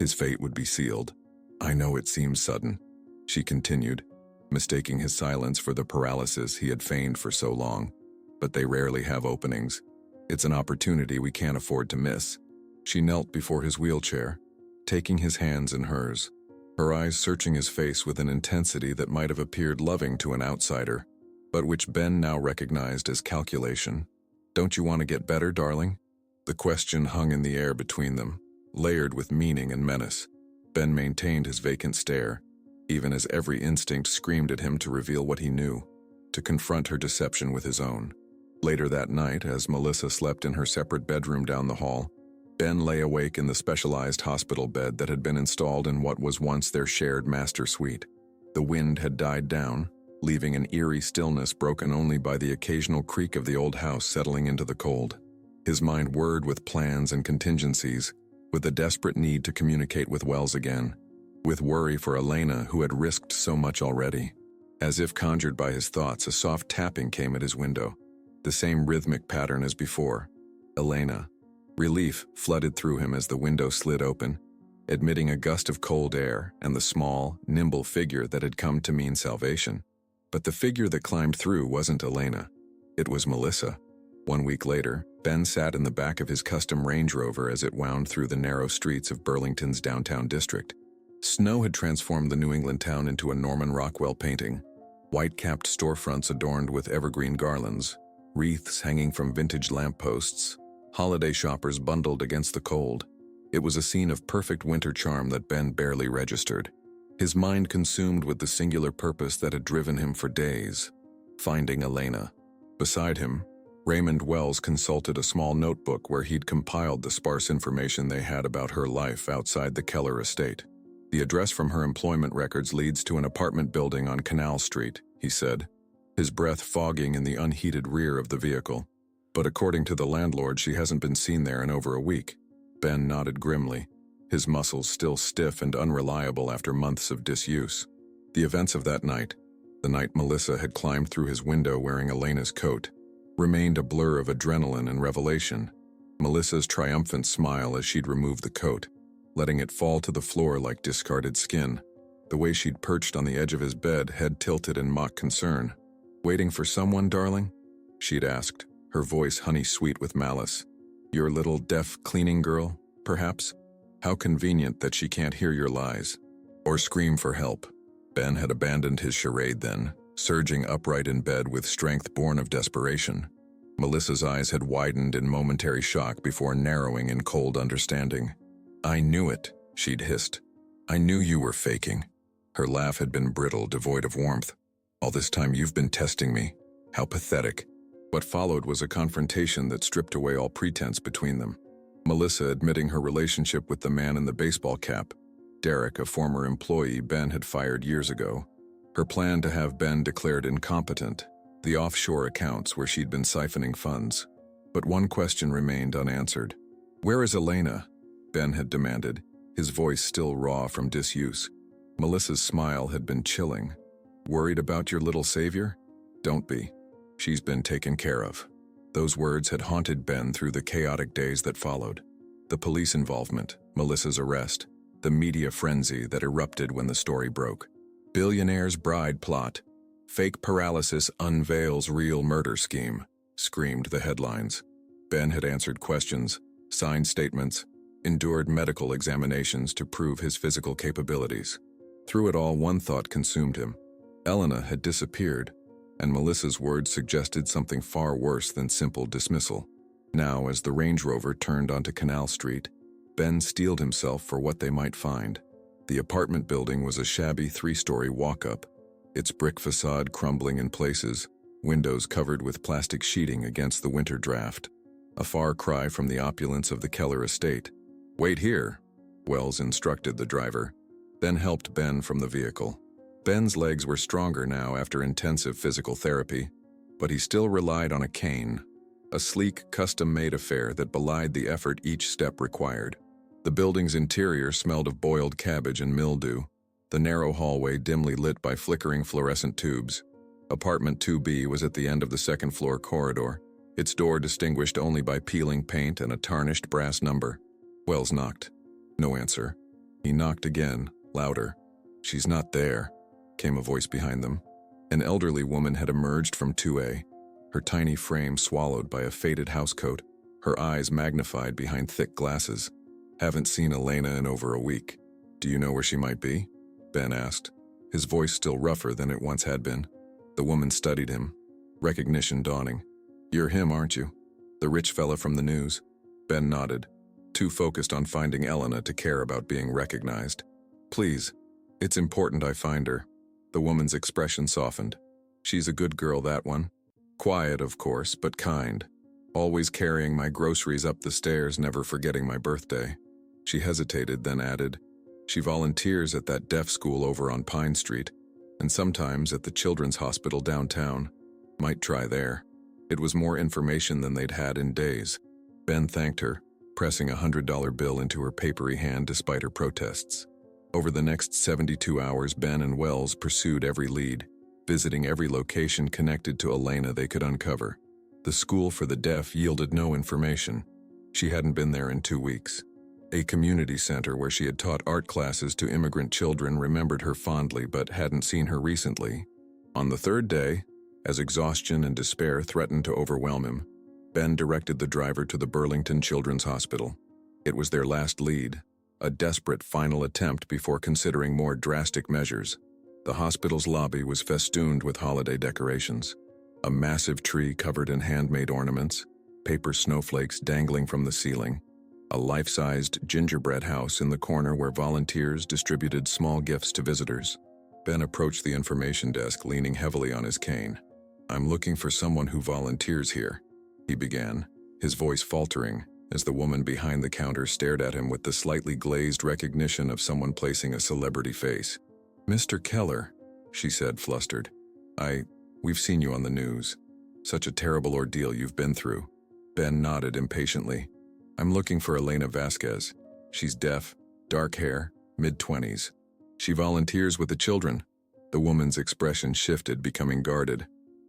his fate would be sealed. I know it seems sudden, she continued, mistaking his silence for the paralysis he had feigned for so long. But they rarely have openings. It's an opportunity we can't afford to miss. She knelt before his wheelchair, taking his hands in hers, her eyes searching his face with an intensity that might have appeared loving to an outsider, but which Ben now recognized as calculation. Don't you want to get better, darling? The question hung in the air between them, layered with meaning and menace. Ben maintained his vacant stare, even as every instinct screamed at him to reveal what he knew, to confront her deception with his own. Later that night, as Melissa slept in her separate bedroom down the hall, Ben lay awake in the specialized hospital bed that had been installed in what was once their shared master suite. The wind had died down, leaving an eerie stillness broken only by the occasional creak of the old house settling into the cold. His mind whirred with plans and contingencies, with a desperate need to communicate with Wells again, with worry for Elena, who had risked so much already. As if conjured by his thoughts, a soft tapping came at his window, the same rhythmic pattern as before. Elena. Relief flooded through him as the window slid open, admitting a gust of cold air and the small, nimble figure that had come to mean salvation. But the figure that climbed through wasn't Elena. It was Melissa. 1 week later, Ben sat in the back of his custom Range Rover as it wound through the narrow streets of Burlington's downtown district. Snow had transformed the New England town into a Norman Rockwell painting. White-capped storefronts adorned with evergreen garlands, wreaths hanging from vintage lampposts, holiday shoppers bundled against the cold. It was a scene of perfect winter charm that Ben barely registered, his mind consumed with the singular purpose that had driven him for days: finding Elena. Beside him, Raymond Wells consulted a small notebook where he'd compiled the sparse information they had about her life outside the Keller estate. "The address from her employment records leads to an apartment building on Canal Street," he said, his breath fogging in the unheated rear of the vehicle. "But according to the landlord, she hasn't been seen there in over a week." Ben nodded grimly, his muscles still stiff and unreliable after months of disuse. The events of that night, the night Melissa had climbed through his window wearing Elena's coat, remained a blur of adrenaline and revelation. Melissa's triumphant smile as she'd removed the coat, letting it fall to the floor like discarded skin. The way she'd perched on the edge of his bed, head tilted in mock concern. "Waiting for someone, darling?" she'd asked, her voice honey-sweet with malice. "Your little deaf cleaning girl, perhaps? How convenient that she can't hear your lies. Or scream for help." Ben had abandoned his charade then, surging upright in bed with strength born of desperation. Melissa's eyes had widened in momentary shock before narrowing in cold understanding. "I knew it," she'd hissed. "I knew you were faking." Her laugh had been brittle, devoid of warmth. "All this time you've been testing me. How pathetic." What followed was a confrontation that stripped away all pretense between them. Melissa admitting her relationship with the man in the baseball cap, Derek, a former employee Ben had fired years ago. Her plan to have Ben declared incompetent, the offshore accounts where she'd been siphoning funds. But one question remained unanswered. "Where is Elena?" Ben had demanded, his voice still raw from disuse. Melissa's smile had been chilling. "Worried about your little savior? Don't be. She's been taken care of." Those words had haunted Ben through the chaotic days that followed. The police involvement, Melissa's arrest, the media frenzy that erupted when the story broke. "Billionaire's bride plot. Fake paralysis unveils real murder scheme," screamed the headlines. Ben had answered questions, signed statements, endured medical examinations to prove his physical capabilities. Through it all, one thought consumed him. Elena had disappeared, and Melissa's words suggested something far worse than simple dismissal. Now, as the Range Rover turned onto Canal Street, Ben steeled himself for what they might find. The apartment building was a shabby 3-story walk-up, its brick facade crumbling in places, windows covered with plastic sheeting against the winter draft. A far cry from the opulence of the Keller estate. "Wait here," Wells instructed the driver, then helped Ben from the vehicle. Ben's legs were stronger now after intensive physical therapy, but he still relied on a cane, a sleek, custom-made affair that belied the effort each step required. The building's interior smelled of boiled cabbage and mildew, the narrow hallway dimly lit by flickering fluorescent tubes. Apartment 2B was at the end of the second-floor corridor, its door distinguished only by peeling paint and a tarnished brass number. Wells knocked. No answer. He knocked again, louder. "She's not there," came a voice behind them. An elderly woman had emerged from 2A, her tiny frame swallowed by a faded housecoat, her eyes magnified behind thick glasses. "Haven't seen Elena in over a week. Do you know where she might be?" Ben asked, his voice still rougher than it once had been. The woman studied him, recognition dawning. "You're him, aren't you? The rich fella from the news?" Ben nodded, too focused on finding Elena to care about being recognized. "Please, it's important I find her." The woman's expression softened. "She's a good girl, that one. Quiet, of course, but kind. Always carrying my groceries up the stairs, never forgetting my birthday. She hesitated, then added, "She volunteers at that deaf school over on Pine Street, and sometimes at the Children's Hospital downtown. Might try there." It was more information than they'd had in days. Ben thanked her, pressing a $100 bill into her papery hand despite her protests. Over the next 72 hours, Ben and Wells pursued every lead, visiting every location connected to Elena they could uncover. The school for the deaf yielded no information. She hadn't been there in 2 weeks. A community center where she had taught art classes to immigrant children remembered her fondly but hadn't seen her recently. On the third day, as exhaustion and despair threatened to overwhelm him, Ben directed the driver to the Burlington Children's Hospital. It was their last lead, a desperate final attempt before considering more drastic measures. The hospital's lobby was festooned with holiday decorations. A massive tree covered in handmade ornaments, paper snowflakes dangling from the ceiling, a life-sized gingerbread house in the corner where volunteers distributed small gifts to visitors. Ben approached the information desk, leaning heavily on his cane. "I'm looking for someone who volunteers here," he began, his voice faltering as the woman behind the counter stared at him with the slightly glazed recognition of someone placing a celebrity face. "Mr. Keller," she said, flustered. We've seen you on the news. Such a terrible ordeal you've been through." Ben nodded impatiently. "I'm looking for Elena Vasquez. She's deaf, dark hair, mid-20s. She volunteers with the children." The woman's expression shifted, becoming guarded.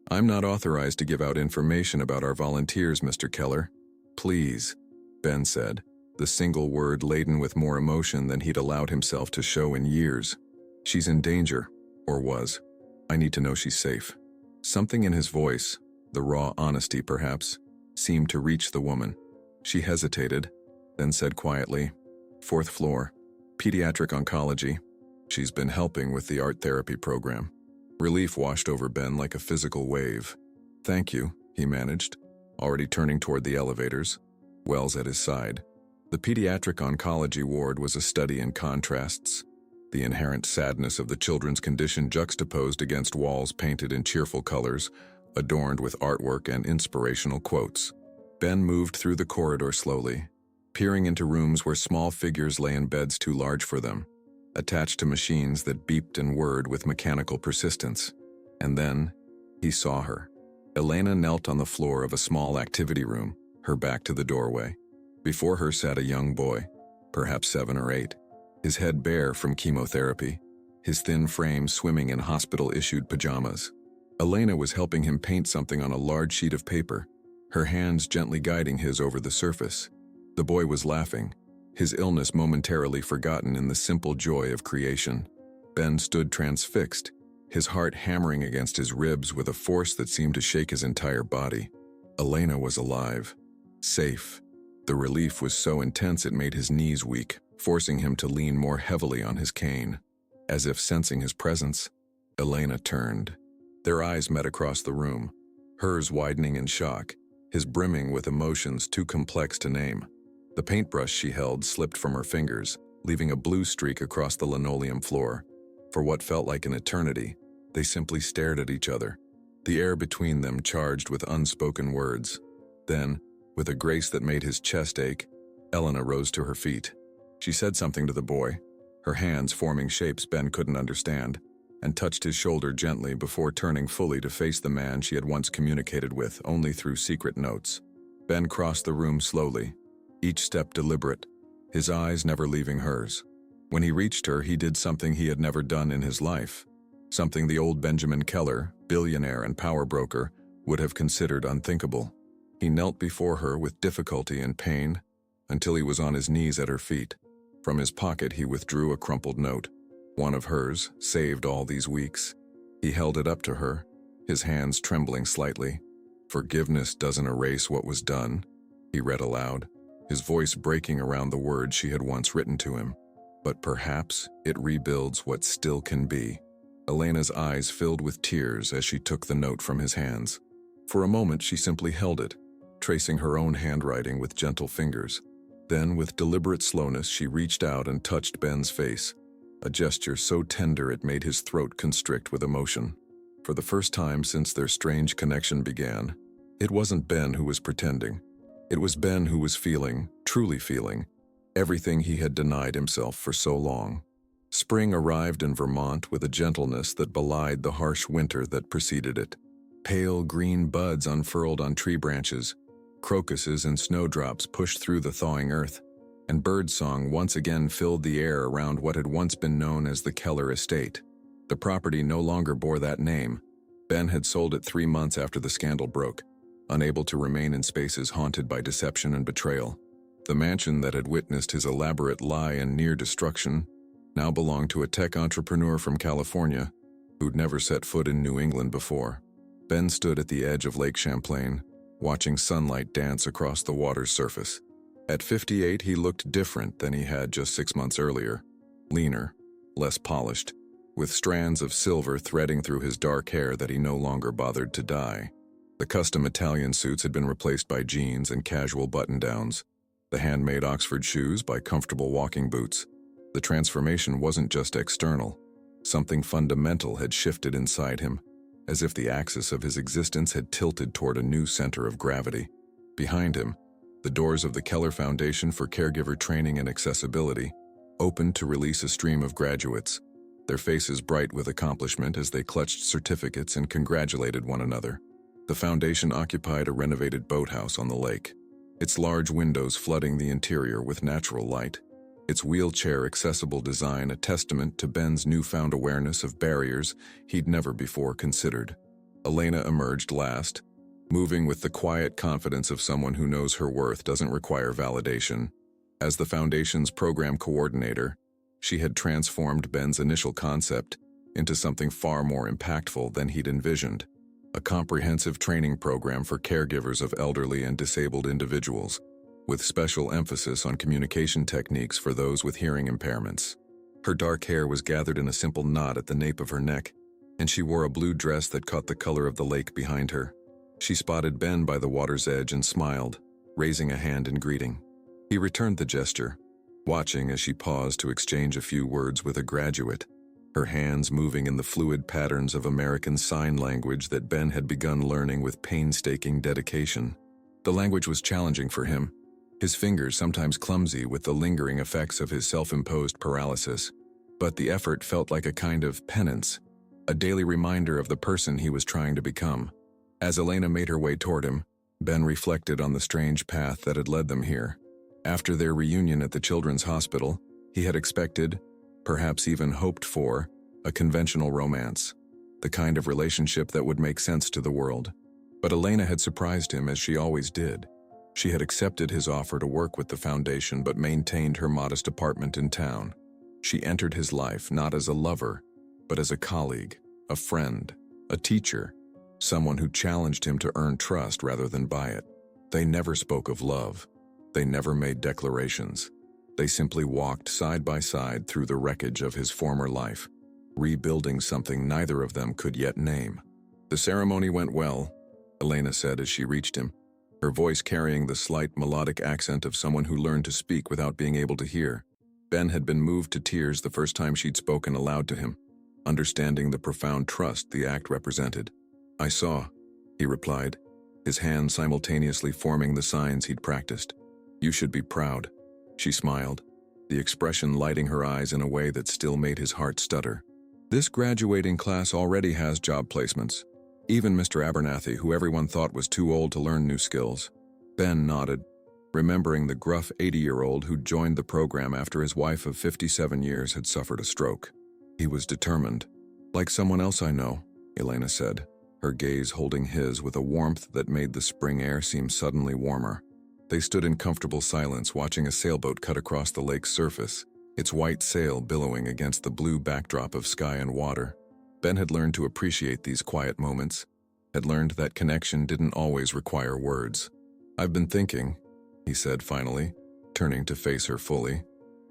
"I'm not authorized to give out information about our volunteers, Mr. Keller. Please," Ben said, the single word laden with more emotion than he'd allowed himself to show in years. "She's in danger, or was. I need to know she's safe." Something in his voice, the raw honesty perhaps, seemed to reach the woman. She hesitated, then said quietly, "4th floor, pediatric oncology. She's been helping with the art therapy program." Relief washed over Ben like a physical wave. "Thank you," he managed, already turning toward the elevators, Wells at his side. The pediatric oncology ward was a study in contrasts. The inherent sadness of the children's condition juxtaposed against walls painted in cheerful colors, adorned with artwork and inspirational quotes. Ben moved through the corridor slowly, peering into rooms where small figures lay in beds too large for them, attached to machines that beeped and whirred with mechanical persistence. And then, he saw her. Elena knelt on the floor of a small activity room, her back to the doorway. Before her sat a young boy, perhaps 7 or 8. His head bare from chemotherapy, his thin frame swimming in hospital-issued pajamas. Elena was helping him paint something on a large sheet of paper, her hands gently guiding his over the surface. The boy was laughing, his illness momentarily forgotten in the simple joy of creation. Ben stood transfixed, his heart hammering against his ribs with a force that seemed to shake his entire body. Elena was alive, safe. The relief was so intense it made his knees weak, forcing him to lean more heavily on his cane. As if sensing his presence, Elena turned. Their eyes met across the room, hers widening in shock, his brimming with emotions too complex to name. The paintbrush she held slipped from her fingers, leaving a blue streak across the linoleum floor. For what felt like an eternity, they simply stared at each other, the air between them charged with unspoken words. Then, with a grace that made his chest ache, Elena rose to her feet. She said something to the boy, her hands forming shapes Ben couldn't understand, and touched his shoulder gently before turning fully to face the man she had once communicated with only through secret notes. Ben crossed the room slowly, each step deliberate, his eyes never leaving hers. When he reached her, he did something he had never done in his life, something the old Benjamin Keller, billionaire and power broker, would have considered unthinkable. He knelt before her with difficulty and pain until he was on his knees at her feet. From his pocket he withdrew a crumpled note, one of hers, saved all these weeks. He held it up to her, his hands trembling slightly. "Forgiveness doesn't erase what was done," he read aloud, his voice breaking around the words she had once written to him. "But perhaps it rebuilds what still can be." Elena's eyes filled with tears as she took the note from his hands. For a moment she simply held it, tracing her own handwriting with gentle fingers. Then, with deliberate slowness, she reached out and touched Ben's face, a gesture so tender it made his throat constrict with emotion. For the first time since their strange connection began, it wasn't Ben who was pretending. It was Ben who was feeling, truly feeling, everything he had denied himself for so long. Spring arrived in Vermont with a gentleness that belied the harsh winter that preceded it. Pale green buds unfurled on tree branches, crocuses and snowdrops pushed through the thawing earth, and birdsong once again filled the air around what had once been known as the Keller estate. The property no longer bore that name. Ben had sold it 3 months after the scandal broke, unable to remain in spaces haunted by deception and betrayal. The mansion that had witnessed his elaborate lie and near destruction now belonged to a tech entrepreneur from California who'd never set foot in New England before. Ben stood at the edge of Lake Champlain, watching sunlight dance across the water's surface. At 58, he looked different than he had just 6 months earlier. Leaner, less polished, with strands of silver threading through his dark hair that he no longer bothered to dye. The custom Italian suits had been replaced by jeans and casual button-downs, the handmade Oxford shoes by comfortable walking boots. The transformation wasn't just external. Something fundamental had shifted inside him, as if the axis of his existence had tilted toward a new center of gravity. Behind him, the doors of the Keller Foundation for Caregiver Training and Accessibility opened to release a stream of graduates, their faces bright with accomplishment as they clutched certificates and congratulated one another. The foundation occupied a renovated boathouse on the lake, its large windows flooding the interior with natural light, its wheelchair-accessible design a testament to Ben's newfound awareness of barriers he'd never before considered. Elena emerged last, moving with the quiet confidence of someone who knows her worth doesn't require validation. As the foundation's program coordinator, she had transformed Ben's initial concept into something far more impactful than he'd envisioned. A comprehensive training program for caregivers of elderly and disabled individuals, with special emphasis on communication techniques for those with hearing impairments. Her dark hair was gathered in a simple knot at the nape of her neck, and she wore a blue dress that caught the color of the lake behind her. She spotted Ben by the water's edge and smiled, raising a hand in greeting. He returned the gesture, watching as she paused to exchange a few words with a graduate, her hands moving in the fluid patterns of American Sign Language that Ben had begun learning with painstaking dedication. The language was challenging for him, his fingers sometimes clumsy with the lingering effects of his self-imposed paralysis. But the effort felt like a kind of penance, a daily reminder of the person he was trying to become. As Elena made her way toward him, Ben reflected on the strange path that had led them here. After their reunion at the Children's Hospital, he had expected, perhaps even hoped for, a conventional romance, the kind of relationship that would make sense to the world. But Elena had surprised him as she always did. She had accepted his offer to work with the foundation but maintained her modest apartment in town. She entered his life not as a lover, but as a colleague, a friend, a teacher, someone who challenged him to earn trust rather than buy it. They never spoke of love. They never made declarations. They simply walked side by side through the wreckage of his former life, rebuilding something neither of them could yet name. The ceremony went well, Elena said as she reached him, her voice carrying the slight melodic accent of someone who learned to speak without being able to hear. Ben had been moved to tears the first time she'd spoken aloud to him, understanding the profound trust the act represented. "I saw," he replied, his hands simultaneously forming the signs he'd practiced. "You should be proud." She smiled, the expression lighting her eyes in a way that still made his heart stutter. "This graduating class already has job placements. Even Mr. Abernathy, who everyone thought was too old to learn new skills." Ben nodded, remembering the gruff 80-year-old who'd joined the program after his wife of 57 years had suffered a stroke. He was determined. "Like someone else I know," Elena said, her gaze holding his with a warmth that made the spring air seem suddenly warmer. They stood in comfortable silence watching a sailboat cut across the lake's surface, its white sail billowing against the blue backdrop of sky and water. Ben had learned to appreciate these quiet moments, had learned that connection didn't always require words. "I've been thinking," he said finally, turning to face her fully,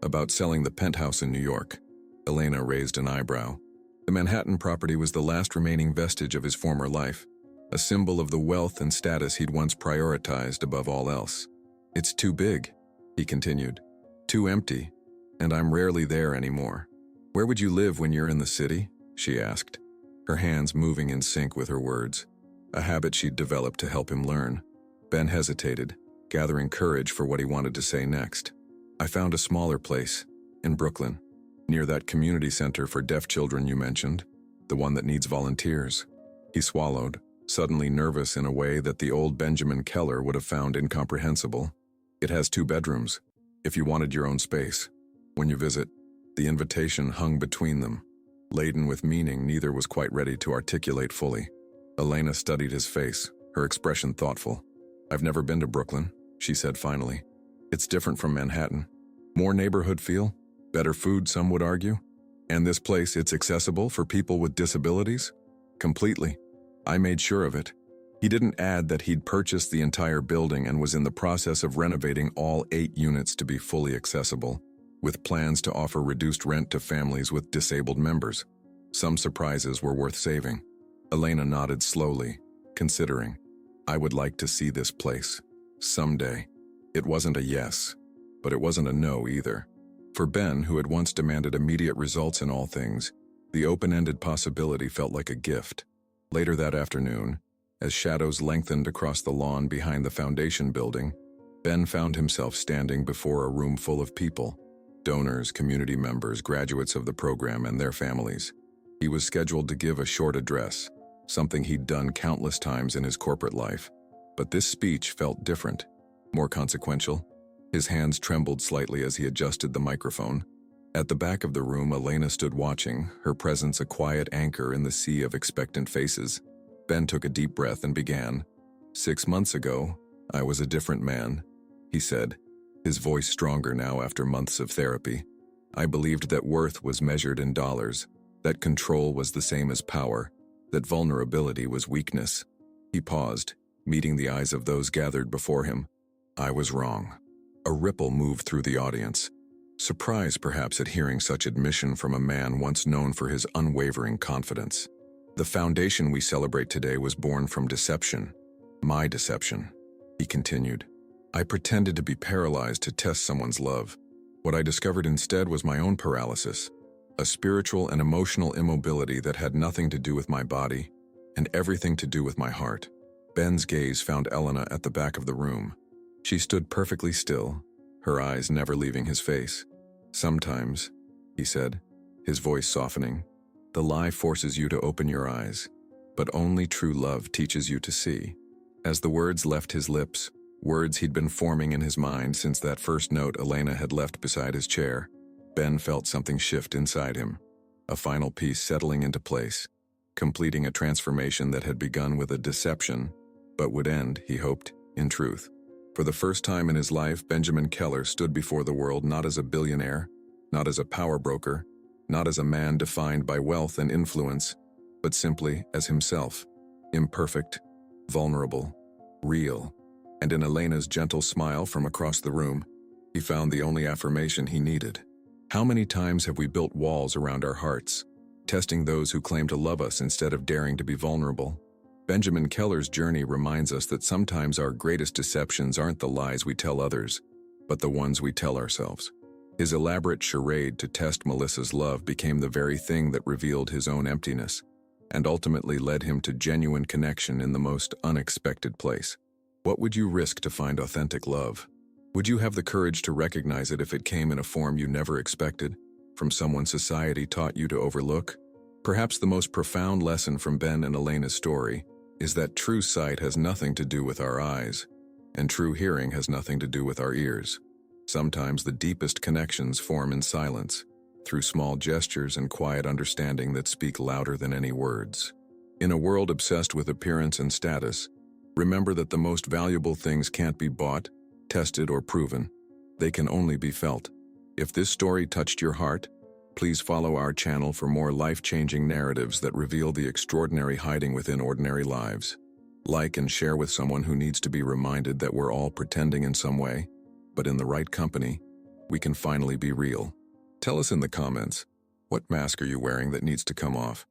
"about selling the penthouse in New York." Elena raised an eyebrow. The Manhattan property was the last remaining vestige of his former life, a symbol of the wealth and status he'd once prioritized above all else. "It's too big," he continued, "too empty, and I'm rarely there anymore." "Where would you live when you're in the city?" she asked. her hands moving in sync with her words, a habit she'd developed to help him learn. Ben hesitated, gathering courage for what he wanted to say next. I found a smaller place, in Brooklyn, near that community center for deaf children you mentioned, the one that needs volunteers. He swallowed, suddenly nervous in a way that the old Benjamin Keller would have found incomprehensible. It has 2 bedrooms, if you wanted your own space. When you visit, the invitation hung between them. Laden with meaning neither was quite ready to articulate fully. Elena studied his face, her expression thoughtful. I've never been to Brooklyn, she said finally. It's different from Manhattan. More neighborhood feel, better food, some would argue. And this place, it's accessible for people with disabilities? Completely. I made sure of it. He didn't add that he'd purchased the entire building and was in the process of renovating all 8 units to be fully accessible, with plans to offer reduced rent to families with disabled members. Some surprises were worth saving. Elena nodded slowly, considering. I would like to see this place. Someday. It wasn't a yes, but it wasn't a no either. For Ben, who had once demanded immediate results in all things, the open-ended possibility felt like a gift. Later that afternoon, as shadows lengthened across the lawn behind the foundation building, Ben found himself standing before a room full of people. Donors, community members, graduates of the program, and their families. He was scheduled to give a short address, something he'd done countless times in his corporate life. But this speech felt different, more consequential. His hands trembled slightly as he adjusted the microphone. At the back of the room, Elena stood watching, her presence a quiet anchor in the sea of expectant faces. Ben took a deep breath and began. 6 months ago, I was a different man, he said, his voice stronger now after months of therapy. I believed that worth was measured in dollars, that control was the same as power, that vulnerability was weakness. He paused, meeting the eyes of those gathered before him. I was wrong. A ripple moved through the audience. Surprise perhaps at hearing such admission from a man once known for his unwavering confidence. The foundation we celebrate today was born from deception. My deception, he continued. I pretended to be paralyzed to test someone's love. What I discovered instead was my own paralysis, a spiritual and emotional immobility that had nothing to do with my body and everything to do with my heart. Ben's gaze found Elena at the back of the room. She stood perfectly still, her eyes never leaving his face. Sometimes, he said, his voice softening, the lie forces you to open your eyes, but only true love teaches you to see. As the words left his lips, words he'd been forming in his mind since that first note Elena had left beside his chair, Ben felt something shift inside him, a final piece settling into place, completing a transformation that had begun with a deception, but would end, he hoped, in truth. For the first time in his life, Benjamin Keller stood before the world not as a billionaire, not as a power broker, not as a man defined by wealth and influence, but simply as himself, imperfect, vulnerable, real. And in Elena's gentle smile from across the room, he found the only affirmation he needed. How many times have we built walls around our hearts, testing those who claim to love us instead of daring to be vulnerable? Benjamin Keller's journey reminds us that sometimes our greatest deceptions aren't the lies we tell others, but the ones we tell ourselves. His elaborate charade to test Melissa's love became the very thing that revealed his own emptiness, and ultimately led him to genuine connection in the most unexpected place. What would you risk to find authentic love? Would you have the courage to recognize it if it came in a form you never expected, from someone society taught you to overlook? Perhaps the most profound lesson from Ben and Elena's story is that true sight has nothing to do with our eyes, and true hearing has nothing to do with our ears. Sometimes the deepest connections form in silence, through small gestures and quiet understanding that speak louder than any words. In a world obsessed with appearance and status, remember that the most valuable things can't be bought, tested, or proven. They can only be felt. If this story touched your heart, please follow our channel for more life-changing narratives that reveal the extraordinary hiding within ordinary lives. Like and share with someone who needs to be reminded that we're all pretending in some way, but in the right company, we can finally be real. Tell us in the comments, what mask are you wearing that needs to come off?